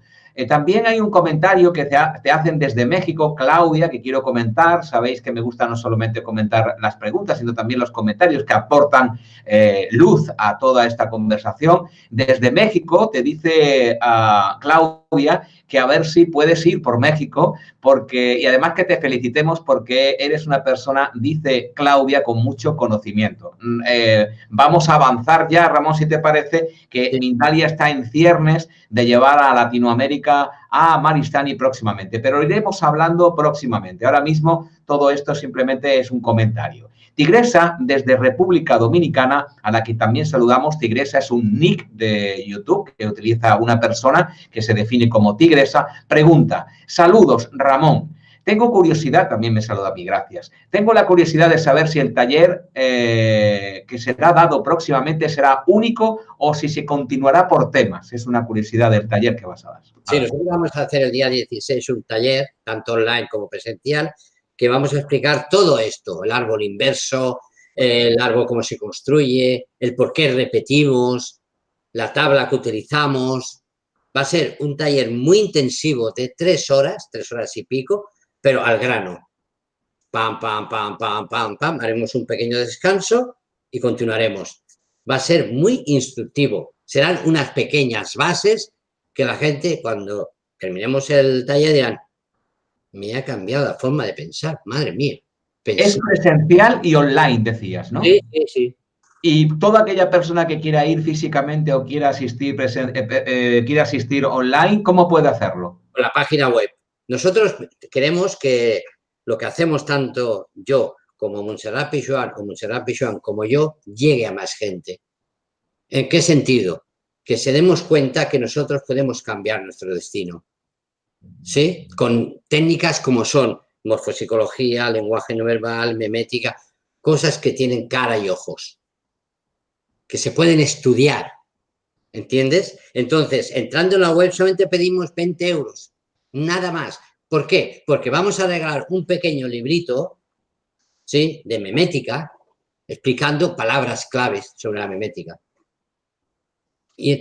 También hay un comentario que te hacen desde México, Claudia, que quiero comentar. Sabéis que me gusta no solamente comentar las preguntas, sino también los comentarios que aportan luz a toda esta conversación. Desde México te dice Claudia que a ver si puedes ir por México, y además que te felicitemos porque eres una persona, dice Claudia, con mucho conocimiento. Vamos a avanzar ya, Ramón, si te parece, que Mindalia está en ciernes de llevar a Latinoamérica a Maristany próximamente, pero lo iremos hablando próximamente. Ahora mismo todo esto simplemente es un comentario. Tigresa, desde República Dominicana, a la que también saludamos. Tigresa es un nick de YouTube que utiliza una persona que se define como Tigresa. Pregunta: saludos, Ramón. Tengo curiosidad, también me saluda a mí, gracias. Tengo la curiosidad de saber si el taller que será dado próximamente será único o si se continuará por temas. Es una curiosidad del taller que vas a dar. Sí, nosotros vamos a hacer el día 16 un taller, tanto online como presencial, que vamos a explicar todo esto, el árbol inverso, el árbol cómo se construye, el por qué repetimos, la tabla que utilizamos. Va a ser un taller muy intensivo de 3 horas y pico, pero al grano. Pam, pam, pam, pam, pam, pam. Haremos un pequeño descanso y continuaremos. Va a ser muy instructivo. Serán unas pequeñas bases que la gente, cuando terminemos el taller, dirán: me ha cambiado la forma de pensar, madre mía. Es presencial y online, decías, ¿no? Sí, sí, sí. Y toda aquella persona que quiera ir físicamente o quiera asistir, quiera asistir online, ¿cómo puede hacerlo? Por la página web. Nosotros queremos que lo que hacemos tanto yo como Montserrat Pijuan o Montserrat Pijuan como yo llegue a más gente. ¿En qué sentido? Que se demos cuenta que nosotros podemos cambiar nuestro destino. ¿Sí? Con técnicas como son morfopsicología, lenguaje no verbal, memética, cosas que tienen cara y ojos, que se pueden estudiar, ¿entiendes? Entonces, entrando en la web solamente pedimos 20 euros, nada más. ¿Por qué? Porque vamos a regalar un pequeño librito, ¿sí?, de memética, explicando palabras claves sobre la memética. Y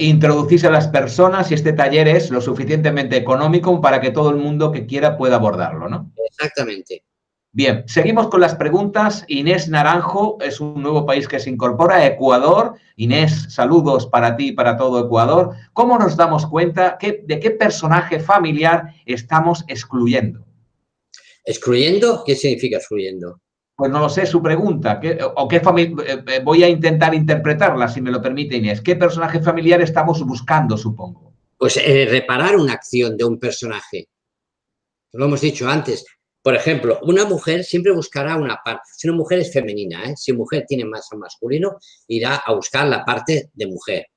introducís a las personas, y este taller es lo suficientemente económico para que todo el mundo que quiera pueda abordarlo, ¿no? Exactamente. Bien, seguimos con las preguntas. Inés Naranjo es un nuevo país que se incorpora a Ecuador. Inés, saludos para ti y para todo Ecuador. ¿Cómo nos damos cuenta de qué personaje familiar estamos excluyendo? ¿Excluyendo? ¿Qué significa excluyendo? Pues no lo sé, su pregunta. Voy a intentar interpretarla, si me lo permite, Inés. ¿Qué personaje familiar estamos buscando, supongo? Pues reparar una acción de un personaje. Lo hemos dicho antes. Por ejemplo, una mujer siempre buscará una parte. Si una mujer es femenina, ¿eh? Si mujer tiene masa masculino, irá a buscar la parte de mujer.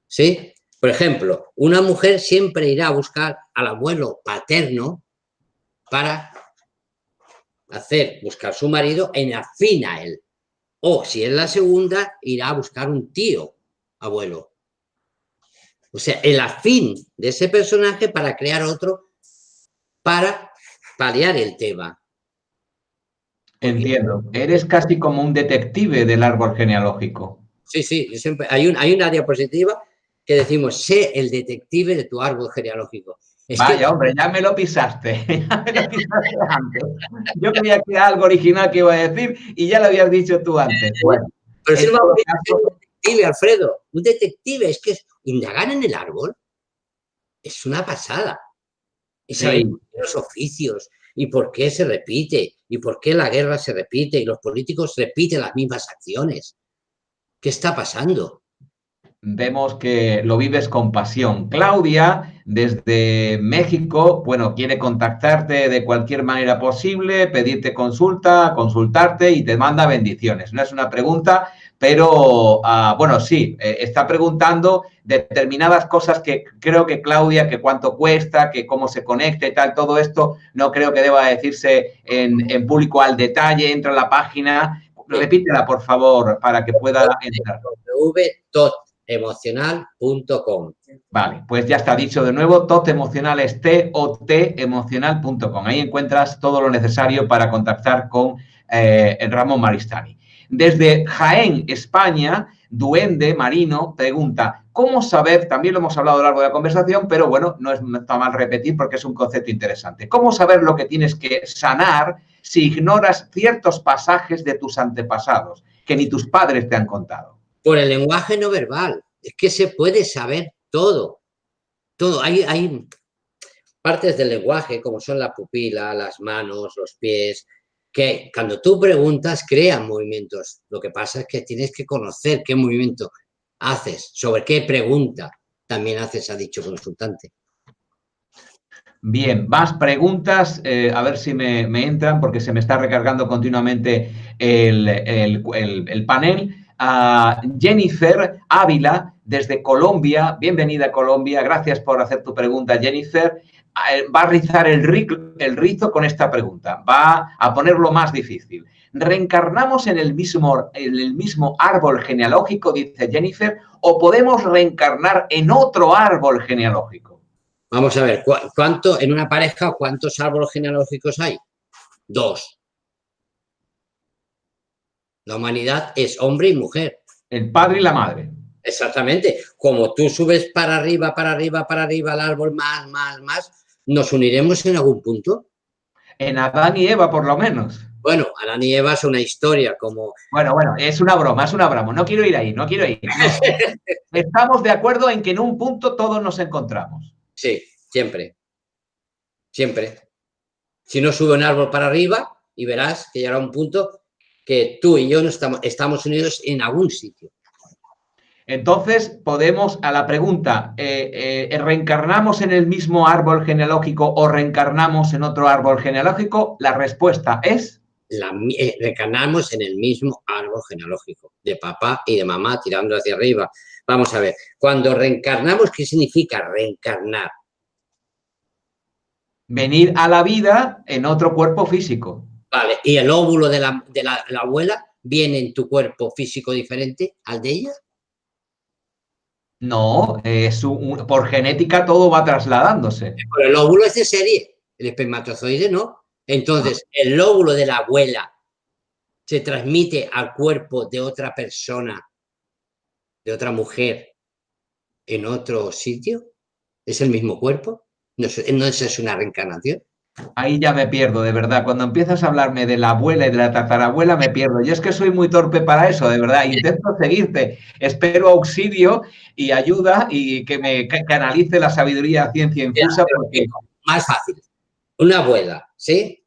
¿Sí? Por ejemplo, una mujer siempre irá a buscar al abuelo paterno para buscar su marido en afín a él. O si es la segunda, irá a buscar un tío abuelo. O sea, el afín de ese personaje para crear otro, para paliar el tema. Entiendo. Eres casi como un detective del árbol genealógico. Sí, sí. Yo siempre, hay una diapositiva que decimos: sé el detective de tu árbol genealógico. Vaya, hombre, ya me lo pisaste. Ya me lo pisaste antes. Yo creía que era algo original que iba a decir y ya lo habías dicho tú antes. Bueno, pero si no vamos a decir un detective, Alfredo. Un detective es que indagar en el árbol es una pasada. Y saber los oficios y por qué se repite y por qué la guerra se repite y los políticos repiten las mismas acciones. ¿Qué está pasando? Vemos que lo vives con pasión. Claudia, desde México, bueno, quiere contactarte de cualquier manera posible, pedirte consulta, consultarte y te manda bendiciones. No es una pregunta, pero, bueno, sí, está preguntando determinadas cosas que creo que Claudia, que cuánto cuesta, que cómo se conecta y tal, todo esto no creo que deba decirse en público al detalle. Entra a la página. repítela, por favor, para que pueda entrar. www.totemocional.com. Vale, pues ya está dicho de nuevo, totemocional es totemocional.com. Ahí encuentras todo lo necesario para contactar con Ramón Maristany. Desde Jaén, España, Duende Marino pregunta, ¿cómo saber? También lo hemos hablado a lo largo de la conversación, pero bueno, no está mal repetir porque es un concepto interesante. ¿Cómo saber lo que tienes que sanar si ignoras ciertos pasajes de tus antepasados que ni tus padres te han contado? Por el lenguaje no verbal. Es que se puede saber todo. Todo. Hay partes del lenguaje, como son la pupila, las manos, los pies, que cuando tú preguntas crean movimientos. Lo que pasa es que tienes que conocer qué movimiento haces, sobre qué pregunta también haces a dicho consultante. Bien, más preguntas, a ver si me entran porque se me está recargando continuamente el panel. Jennifer Ávila, desde Colombia, bienvenida a Colombia, gracias por hacer tu pregunta, Jennifer. Va a rizar el rizo con esta pregunta, va a ponerlo más difícil. ¿Reencarnamos en el mismo árbol genealógico, dice Jennifer, o podemos reencarnar en otro árbol genealógico? Vamos a ver, en una pareja, ¿cuántos árboles genealógicos hay? 2. La humanidad es hombre y mujer. El padre y la madre. Exactamente. Como tú subes para arriba, al árbol, más, ¿nos uniremos en algún punto? En Adán y Eva, por lo menos. Bueno, Adán y Eva es una historia como... Bueno, es una broma. No quiero ir ahí, no quiero ir. Estamos de acuerdo en que en un punto todos nos encontramos. Sí, siempre. Siempre. Si no sube un árbol para arriba y verás que llegará un punto que tú y yo no estamos unidos en algún sitio. Entonces, podemos, a la pregunta, ¿reencarnamos en el mismo árbol genealógico o reencarnamos en otro árbol genealógico? La respuesta es... Reencarnamos en el mismo árbol genealógico, de papá y de mamá tirando hacia arriba. Vamos a ver, cuando reencarnamos, ¿qué significa reencarnar? Venir a la vida en otro cuerpo físico. Vale, ¿y el óvulo de la abuela viene en tu cuerpo físico diferente al de ella? No, por genética todo va trasladándose. Pero el óvulo es de serie, el espermatozoide no. Entonces, el óvulo de la abuela se transmite al cuerpo de otra persona, de otra mujer, en otro sitio. ¿Es el mismo cuerpo? ¿No es una reencarnación? Ahí ya me pierdo, de verdad. Cuando empiezas a hablarme de la abuela y de la tatarabuela, me pierdo. Yo es que soy muy torpe para eso, de verdad. Intento seguirte. Espero auxilio y ayuda y que me canalice la sabiduría ciencia infusa. Porque... Más fácil. Una abuela, ¿sí?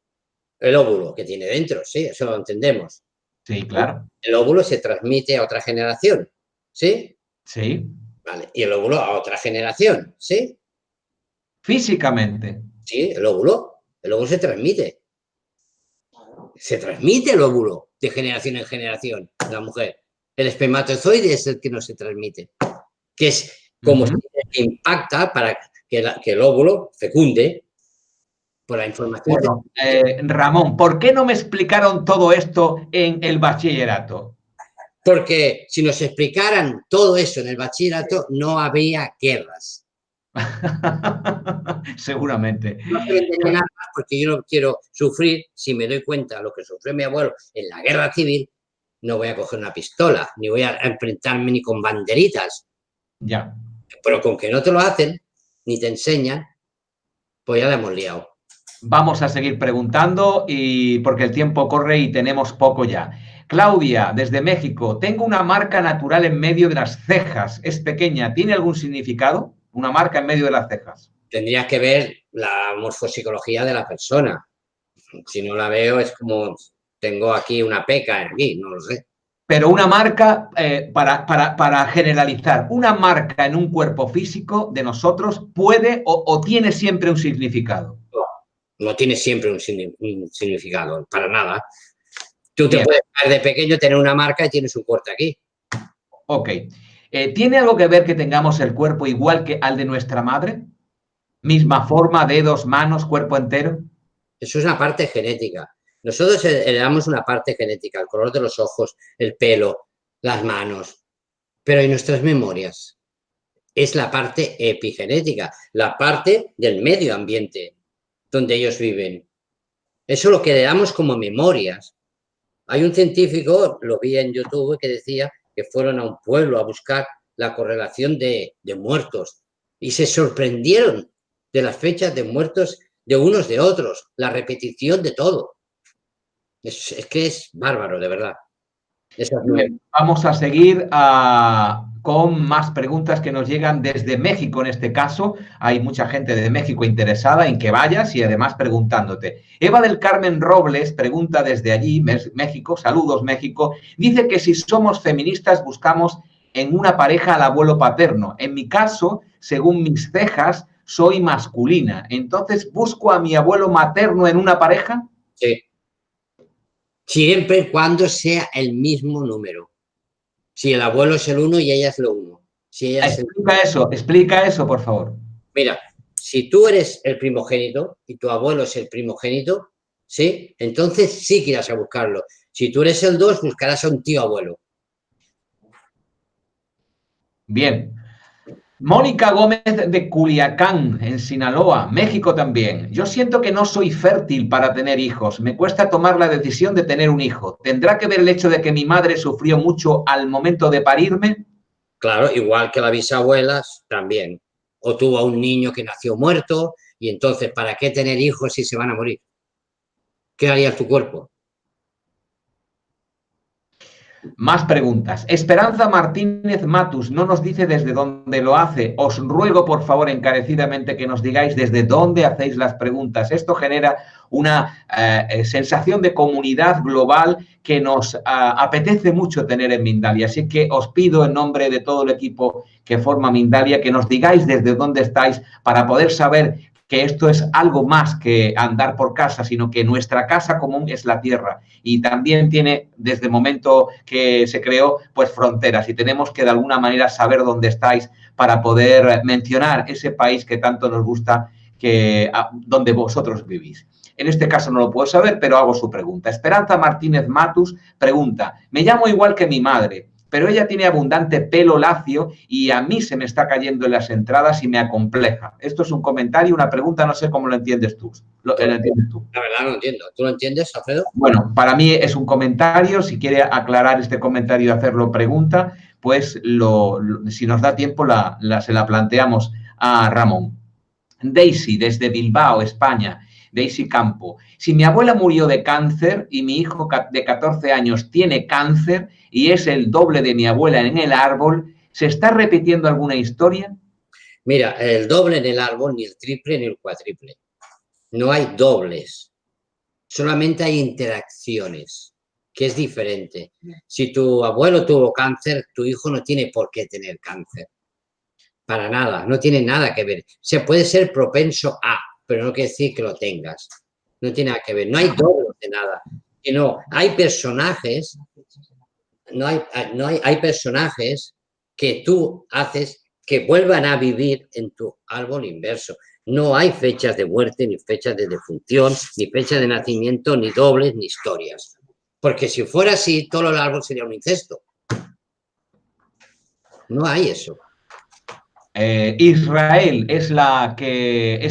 El óvulo que tiene dentro, sí, eso lo entendemos. Sí, claro. El óvulo se transmite a otra generación, ¿sí? Sí. Vale. Y el óvulo a otra generación, ¿sí? Físicamente. Sí, el óvulo se transmite. Se transmite el óvulo de generación en generación, la mujer. El espermatozoide es el que no se transmite, que es como se impacta para que el óvulo fecunde por la información. Bueno, Ramón, ¿por qué no me explicaron todo esto en el bachillerato? Porque si nos explicaran todo eso en el bachillerato, no habría guerras. Seguramente. No quiero entender nada más porque yo no quiero sufrir. Si me doy cuenta de lo que sufrió mi abuelo en la guerra civil, no voy a coger una pistola, ni voy a enfrentarme ni con banderitas. Ya. Pero con que no te lo hacen, ni te enseñan, pues ya la hemos liado. Vamos a seguir preguntando porque el tiempo corre y tenemos poco ya. Claudia, desde México, tengo una marca natural en medio de las cejas. Es pequeña. ¿Tiene algún significado? Una marca en medio de las cejas. Tendrías que ver la morfopsicología de la persona. Si no la veo, es como tengo aquí una peca aquí, no lo sé. Pero una marca, para generalizar, una marca en un cuerpo físico de nosotros puede o tiene siempre un significado. No tiene siempre un significado, para nada. Tú te puedes ver de pequeño, tener una marca y tienes un corte aquí. Ok. ¿Tiene algo que ver que tengamos el cuerpo igual que al de nuestra madre? ¿Misma forma, dedos, manos, cuerpo entero? Eso es una parte genética. Nosotros heredamos una parte genética, el color de los ojos, el pelo, las manos, pero en nuestras memorias es la parte epigenética, la parte del medio ambiente donde ellos viven. Eso lo que heredamos como memorias. Hay un científico, lo vi en YouTube, que decía que fueron a un pueblo a buscar la correlación de muertos y se sorprendieron de las fechas de muertos de unos de otros, la repetición de todo. Es que es bárbaro, de verdad. Bien, vamos a seguir con más preguntas que nos llegan desde México en este caso. Hay mucha gente de México interesada en que vayas y además preguntándote. Eva del Carmen Robles pregunta desde allí, México, saludos México, dice que si somos feministas buscamos en una pareja al abuelo paterno. En mi caso, según mis cejas, soy masculina. Entonces, ¿busco a mi abuelo materno en una pareja? Sí. Siempre y cuando sea el mismo número. Si el abuelo es el 1 y ella es lo 1. Si ella explica eso, por favor. Mira, si tú eres el primogénito y tu abuelo es el primogénito, ¿sí? Entonces sí que irás a buscarlo. Si tú eres el 2, buscarás a un tío abuelo. Bien. Mónica Gómez de Culiacán, en Sinaloa, México también. Yo siento que no soy fértil para tener hijos. Me cuesta tomar la decisión de tener un hijo. ¿Tendrá que ver el hecho de que mi madre sufrió mucho al momento de parirme? Claro, igual que las bisabuelas también. O tuvo a un niño que nació muerto y entonces, ¿para qué tener hijos si se van a morir? ¿Qué haría tu cuerpo? Más preguntas. Esperanza Martínez Matus no nos dice desde dónde lo hace. Os ruego, por favor, encarecidamente que nos digáis desde dónde hacéis las preguntas. Esto genera una sensación de comunidad global que nos apetece mucho tener en Mindalia. Así que os pido en nombre de todo el equipo que forma Mindalia que nos digáis desde dónde estáis para poder saber que esto es algo más que andar por casa, sino que nuestra casa común es la tierra y también tiene, desde el momento que se creó, pues fronteras y tenemos que de alguna manera saber dónde estáis para poder mencionar ese país que tanto nos gusta, donde vosotros vivís. En este caso no lo puedo saber, pero hago su pregunta. Esperanza Martínez Matus pregunta, me llamo igual que mi madre, pero ella tiene abundante pelo lacio y a mí se me está cayendo en las entradas y me acompleja. Esto es un comentario, una pregunta, no sé cómo lo entiendes tú. ¿Lo entiendes tú? La verdad no entiendo. ¿Tú lo entiendes, Alfredo? Bueno, para mí es un comentario. Si quiere aclarar este comentario y hacerlo pregunta, pues si nos da tiempo se la planteamos a Ramón. Daisy, desde Bilbao, España. Daisy Campo. Si mi abuela murió de cáncer y mi hijo de 14 años tiene cáncer y es el doble de mi abuela en el árbol, ¿se está repitiendo alguna historia? Mira, el doble en el árbol, ni el triple ni el cuatriple. No hay dobles. Solamente hay interacciones, que es diferente. Si tu abuelo tuvo cáncer, tu hijo no tiene por qué tener cáncer. Para nada, no tiene nada que ver. Se puede ser propenso a, pero no quiere decir que lo tengas. No tiene nada que ver. No hay dobles de nada. Sino hay personajes, hay personajes que tú haces que vuelvan a vivir en tu árbol inverso. No hay fechas de muerte, ni fechas de defunción, ni fechas de nacimiento, ni dobles, ni historias. Porque si fuera así, todo el árbol sería un incesto. No hay eso. Israel es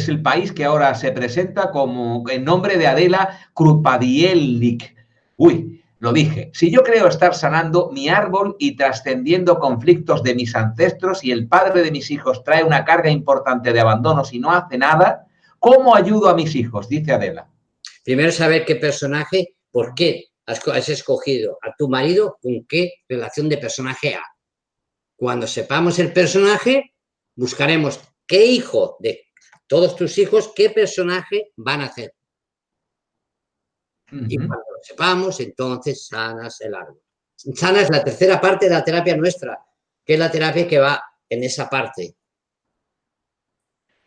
el país que ahora se presenta como en nombre de Adela Krupadielnik. Uy, lo dije. Si yo creo estar sanando mi árbol y trascendiendo conflictos de mis ancestros y el padre de mis hijos trae una carga importante de abandonos y no hace nada, ¿cómo ayudo a mis hijos? Dice Adela. Primero saber qué personaje, por qué has escogido a tu marido, con qué relación de personaje ha. Cuando sepamos el personaje, buscaremos qué hijo de todos tus hijos, qué personaje van a hacer. Y cuando lo sepamos, entonces sanas el árbol. Sana es la tercera parte de la terapia nuestra, que es la terapia que va en esa parte.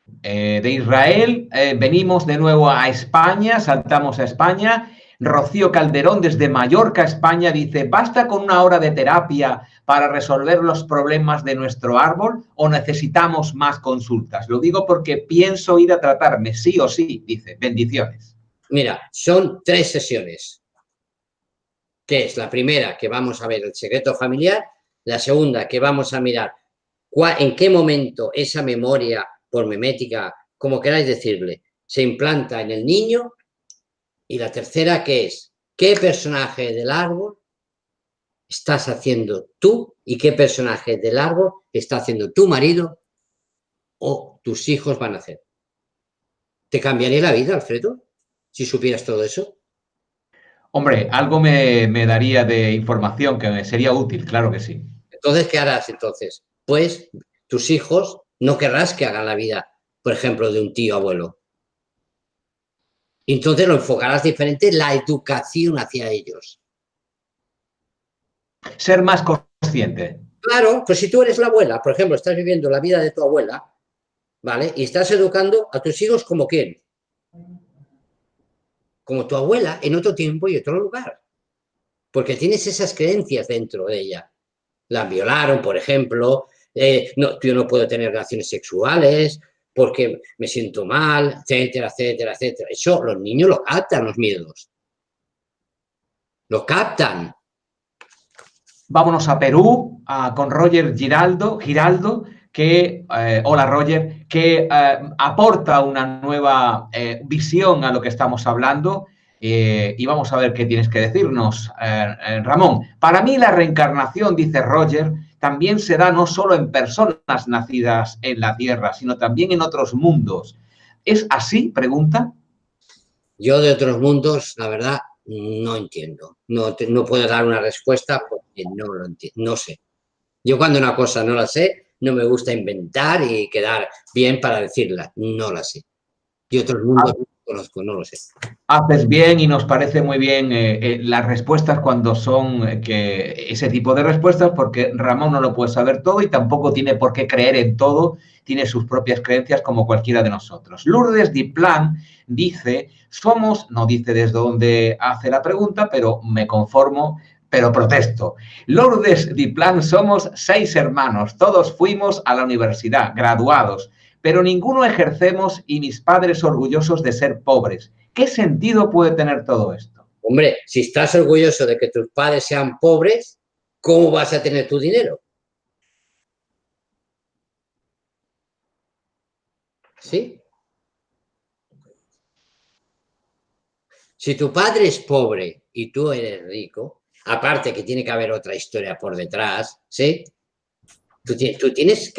De Israel, venimos de nuevo a España, saltamos a España. Rocío Calderón, desde Mallorca, España, dice, ¿basta con una hora de terapia para resolver los problemas de nuestro árbol o necesitamos más consultas? Lo digo porque pienso ir a tratarme, sí o sí, dice. Bendiciones. Mira, son 3 sesiones. Que es la primera, que vamos a ver el secreto familiar. La segunda, que vamos a mirar en qué momento esa memoria por memética, como queráis decirle, se implanta en el niño. Y la tercera, que es qué personaje del árbol estás haciendo tú y qué personaje del árbol está haciendo tu marido o tus hijos van a hacer. ¿Te cambiaría la vida, Alfredo, si supieras todo eso? Hombre, algo me daría de información que me sería útil, claro que sí. Entonces, ¿qué harás entonces? Pues tus hijos no querrás que hagan la vida, por ejemplo, de un tío abuelo. Entonces lo enfocarás diferente, la educación hacia ellos. Ser más consciente. Claro, pues si tú eres la abuela, por ejemplo, estás viviendo la vida de tu abuela, ¿vale? Y estás educando a tus hijos como quién. Como tu abuela en otro tiempo y otro lugar. Porque tienes esas creencias dentro de ella. La violaron, por ejemplo. No, yo no puedo tener relaciones sexuales porque me siento mal, etcétera, etcétera, etcétera. Eso los niños lo captan, los miedos. Lo captan. Vámonos a Perú con Roger Giraldo, que, hola Roger, que aporta una nueva visión a lo que estamos hablando. Y vamos a ver qué tienes que decirnos, Ramón. Para mí la reencarnación, dice Roger, también se da no solo en personas nacidas en la Tierra, sino también en otros mundos. ¿Es así? Pregunta. Yo de otros mundos, la verdad, no entiendo. No puedo dar una respuesta porque no lo entiendo. No sé. Yo cuando una cosa no la sé, no me gusta inventar y quedar bien para decirla. No la sé. Y otros mundos no conozco, no lo sé. Haces bien y nos parece muy bien las respuestas cuando son ese tipo de respuestas, porque Ramón no lo puede saber todo y tampoco tiene por qué creer en todo, tiene sus propias creencias como cualquiera de nosotros. Lourdes Diplan dice, no dice desde dónde hace la pregunta, pero me conformo, pero protesto. Lourdes Diplan, somos 6 hermanos, todos fuimos a la universidad, graduados, pero ninguno ejercemos y mis padres orgullosos de ser pobres. ¿Qué sentido puede tener todo esto? Hombre, si estás orgulloso de que tus padres sean pobres, ¿cómo vas a tener tu dinero? ¿Sí? Si tu padre es pobre y tú eres rico, aparte que tiene que haber otra historia por detrás, ¿sí? Tú tienes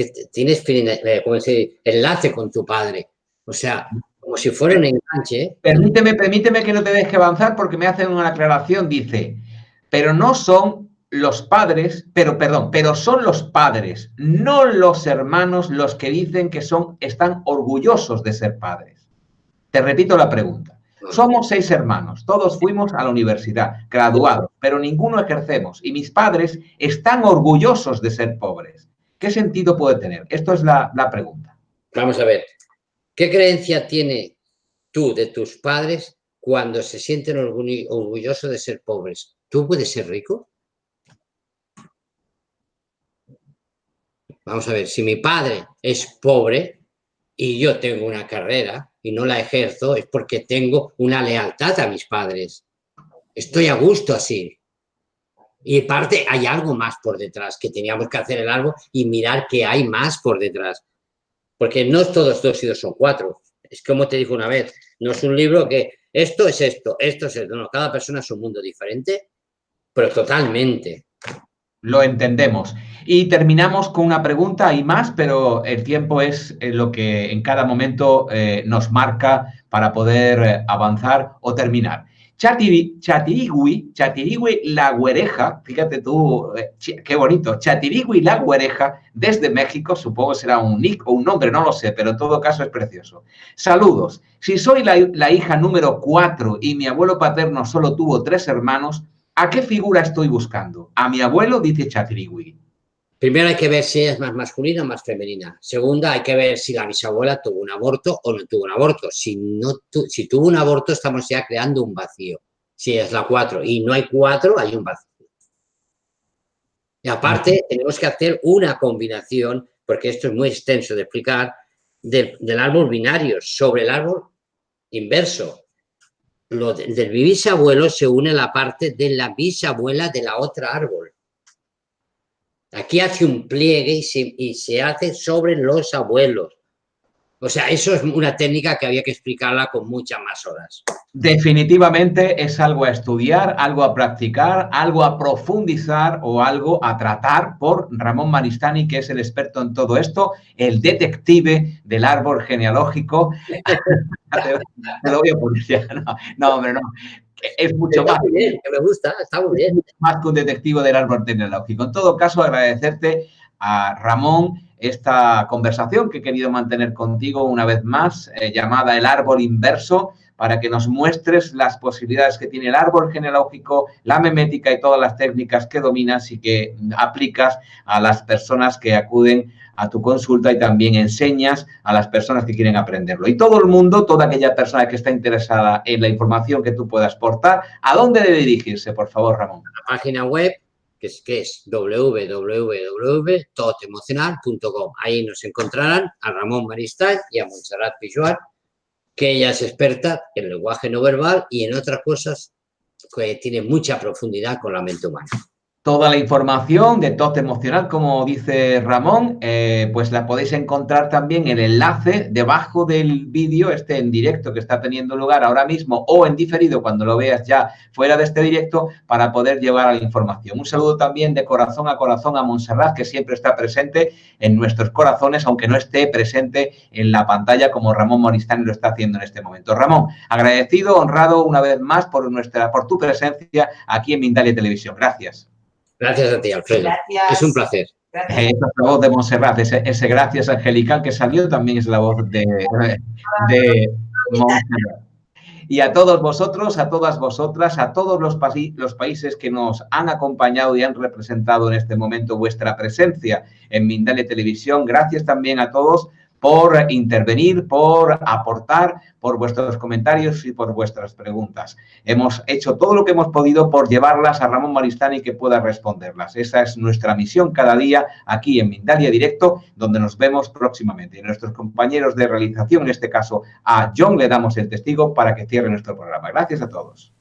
¿cómo se dice? Enlace con tu padre. O sea, como si fuera un enganche. Permíteme que no te deje avanzar porque me hacen una aclaración. Dice, pero no son los padres, pero son los padres, no los hermanos los que dicen que están orgullosos de ser padres. Te repito la pregunta. Somos 6 hermanos, todos fuimos a la universidad, graduados, pero ninguno ejercemos y mis padres están orgullosos de ser pobres. ¿Qué sentido puede tener? Esto es la pregunta. Vamos a ver, ¿qué creencia tiene tú de tus padres cuando se sienten orgullosos de ser pobres? ¿Tú puedes ser rico? Vamos a ver, si mi padre es pobre y yo tengo una carrera y no la ejerzo, es porque tengo una lealtad a mis padres. Estoy a gusto así. Y aparte hay algo más por detrás, que teníamos que hacer el árbol y mirar qué hay más por detrás. Porque no todos 2 y 2 son 4. Es como te dijo una vez, no es un libro que esto es esto es esto. No, cada persona es un mundo diferente, pero totalmente. Lo entendemos. Y terminamos con una pregunta, hay más, pero el tiempo es lo que en cada momento nos marca para poder avanzar o terminar. Chatirigui La Güereja, fíjate tú, qué bonito, Chatirigui La Güereja, desde México, supongo será un nick o un nombre, no lo sé, pero en todo caso es precioso. Saludos, si soy la hija número 4 y mi abuelo paterno solo tuvo 3 hermanos, ¿a qué figura estoy buscando? A mi abuelo, dice Chatirigui. Primero hay que ver si es más masculina o más femenina. Segunda, hay que ver si la bisabuela tuvo un aborto o no tuvo un aborto. Si tuvo un aborto, estamos ya creando un vacío. Si es la 4 y no hay 4, hay un vacío. Y aparte, tenemos que hacer una combinación, porque esto es muy extenso de explicar, del árbol binario sobre el árbol inverso. del bisabuelo se une la parte de la bisabuela de la otra árbol. Aquí hace un pliegue y se hace sobre los abuelos. O sea, eso es una técnica que había que explicarla con muchas más horas. Definitivamente es algo a estudiar, algo a practicar, algo a profundizar o algo a tratar por Ramón Maristany, que es el experto en todo esto, el detective del árbol genealógico. Te lo voy a poner ya. No, hombre, no. Es mucho está más. Muy bien, que me gusta, está muy bien. Más que un detective del árbol genealógico. En todo caso, agradecerte a Ramón esta conversación que he querido mantener contigo una vez más, llamada El Árbol Inverso, para que nos muestres las posibilidades que tiene el árbol genealógico, la memética y todas las técnicas que dominas y que aplicas a las personas que acuden a tu consulta y también enseñas a las personas que quieren aprenderlo. Y todo el mundo, toda aquella persona que está interesada en la información que tú puedas aportar, ¿a dónde debe dirigirse, por favor, Ramón? La página web, que es www.totemocional.com. Ahí nos encontrarán a Ramón Maristany y a Montserrat Pijuan, que ella es experta en lenguaje no verbal y en otras cosas que tiene mucha profundidad con la mente humana. Toda la información de TOT Emocional, como dice Ramón, pues la podéis encontrar también el enlace debajo del vídeo, en directo que está teniendo lugar ahora mismo o en diferido cuando lo veas ya fuera de este directo, para poder llevar a la información. Un saludo también de corazón a Montserrat, que siempre está presente en nuestros corazones, aunque no esté presente en la pantalla como Ramón Maristany lo está haciendo en este momento. Ramón, agradecido, honrado una vez más por tu presencia aquí en Mindalia Televisión. Gracias. Gracias a ti, Alfredo. Gracias. Es un placer. Esa es la voz de Montserrat, ese gracias angelical que salió también es la voz de Montserrat. Y a todos vosotros, a todas vosotras, a todos los países que nos han acompañado y han representado en este momento vuestra presencia en Mindalia Televisión, gracias también a todos por intervenir, por aportar, por vuestros comentarios y por vuestras preguntas. Hemos hecho todo lo que hemos podido por llevarlas a Ramón Maristany que pueda responderlas. Esa es nuestra misión cada día aquí en Mindalia Directo, donde nos vemos próximamente. Y a nuestros compañeros de realización, en este caso a John, le damos el testigo para que cierre nuestro programa. Gracias a todos.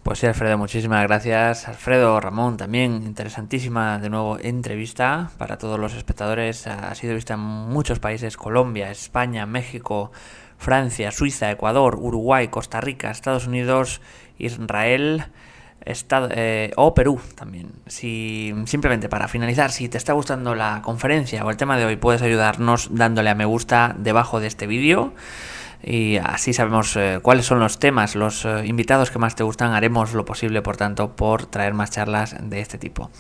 Pues sí, Alfredo, muchísimas gracias. Alfredo, Ramón, también interesantísima de nuevo entrevista para todos los espectadores. Ha sido vista en muchos países: Colombia, España, México, Francia, Suiza, Ecuador, Uruguay, Costa Rica, Estados Unidos, Israel o Perú también. Simplemente para finalizar, si te está gustando la conferencia o el tema de hoy, puedes ayudarnos dándole a me gusta debajo de este vídeo. Y así sabemos cuáles son los temas, los invitados que más te gustan. Haremos lo posible, por tanto, por traer más charlas de este tipo.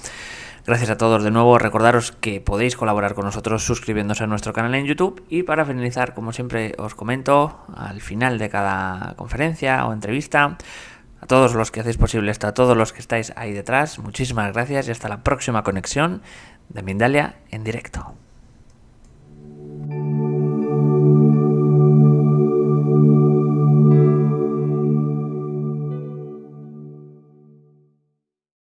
Gracias a todos de nuevo. Recordaros que podéis colaborar con nosotros suscribiéndose a nuestro canal en YouTube. Y para finalizar, como siempre os comento, al final de cada conferencia o entrevista, a todos los que hacéis posible esto, a todos los que estáis ahí detrás, muchísimas gracias y hasta la próxima conexión de Mindalia en directo.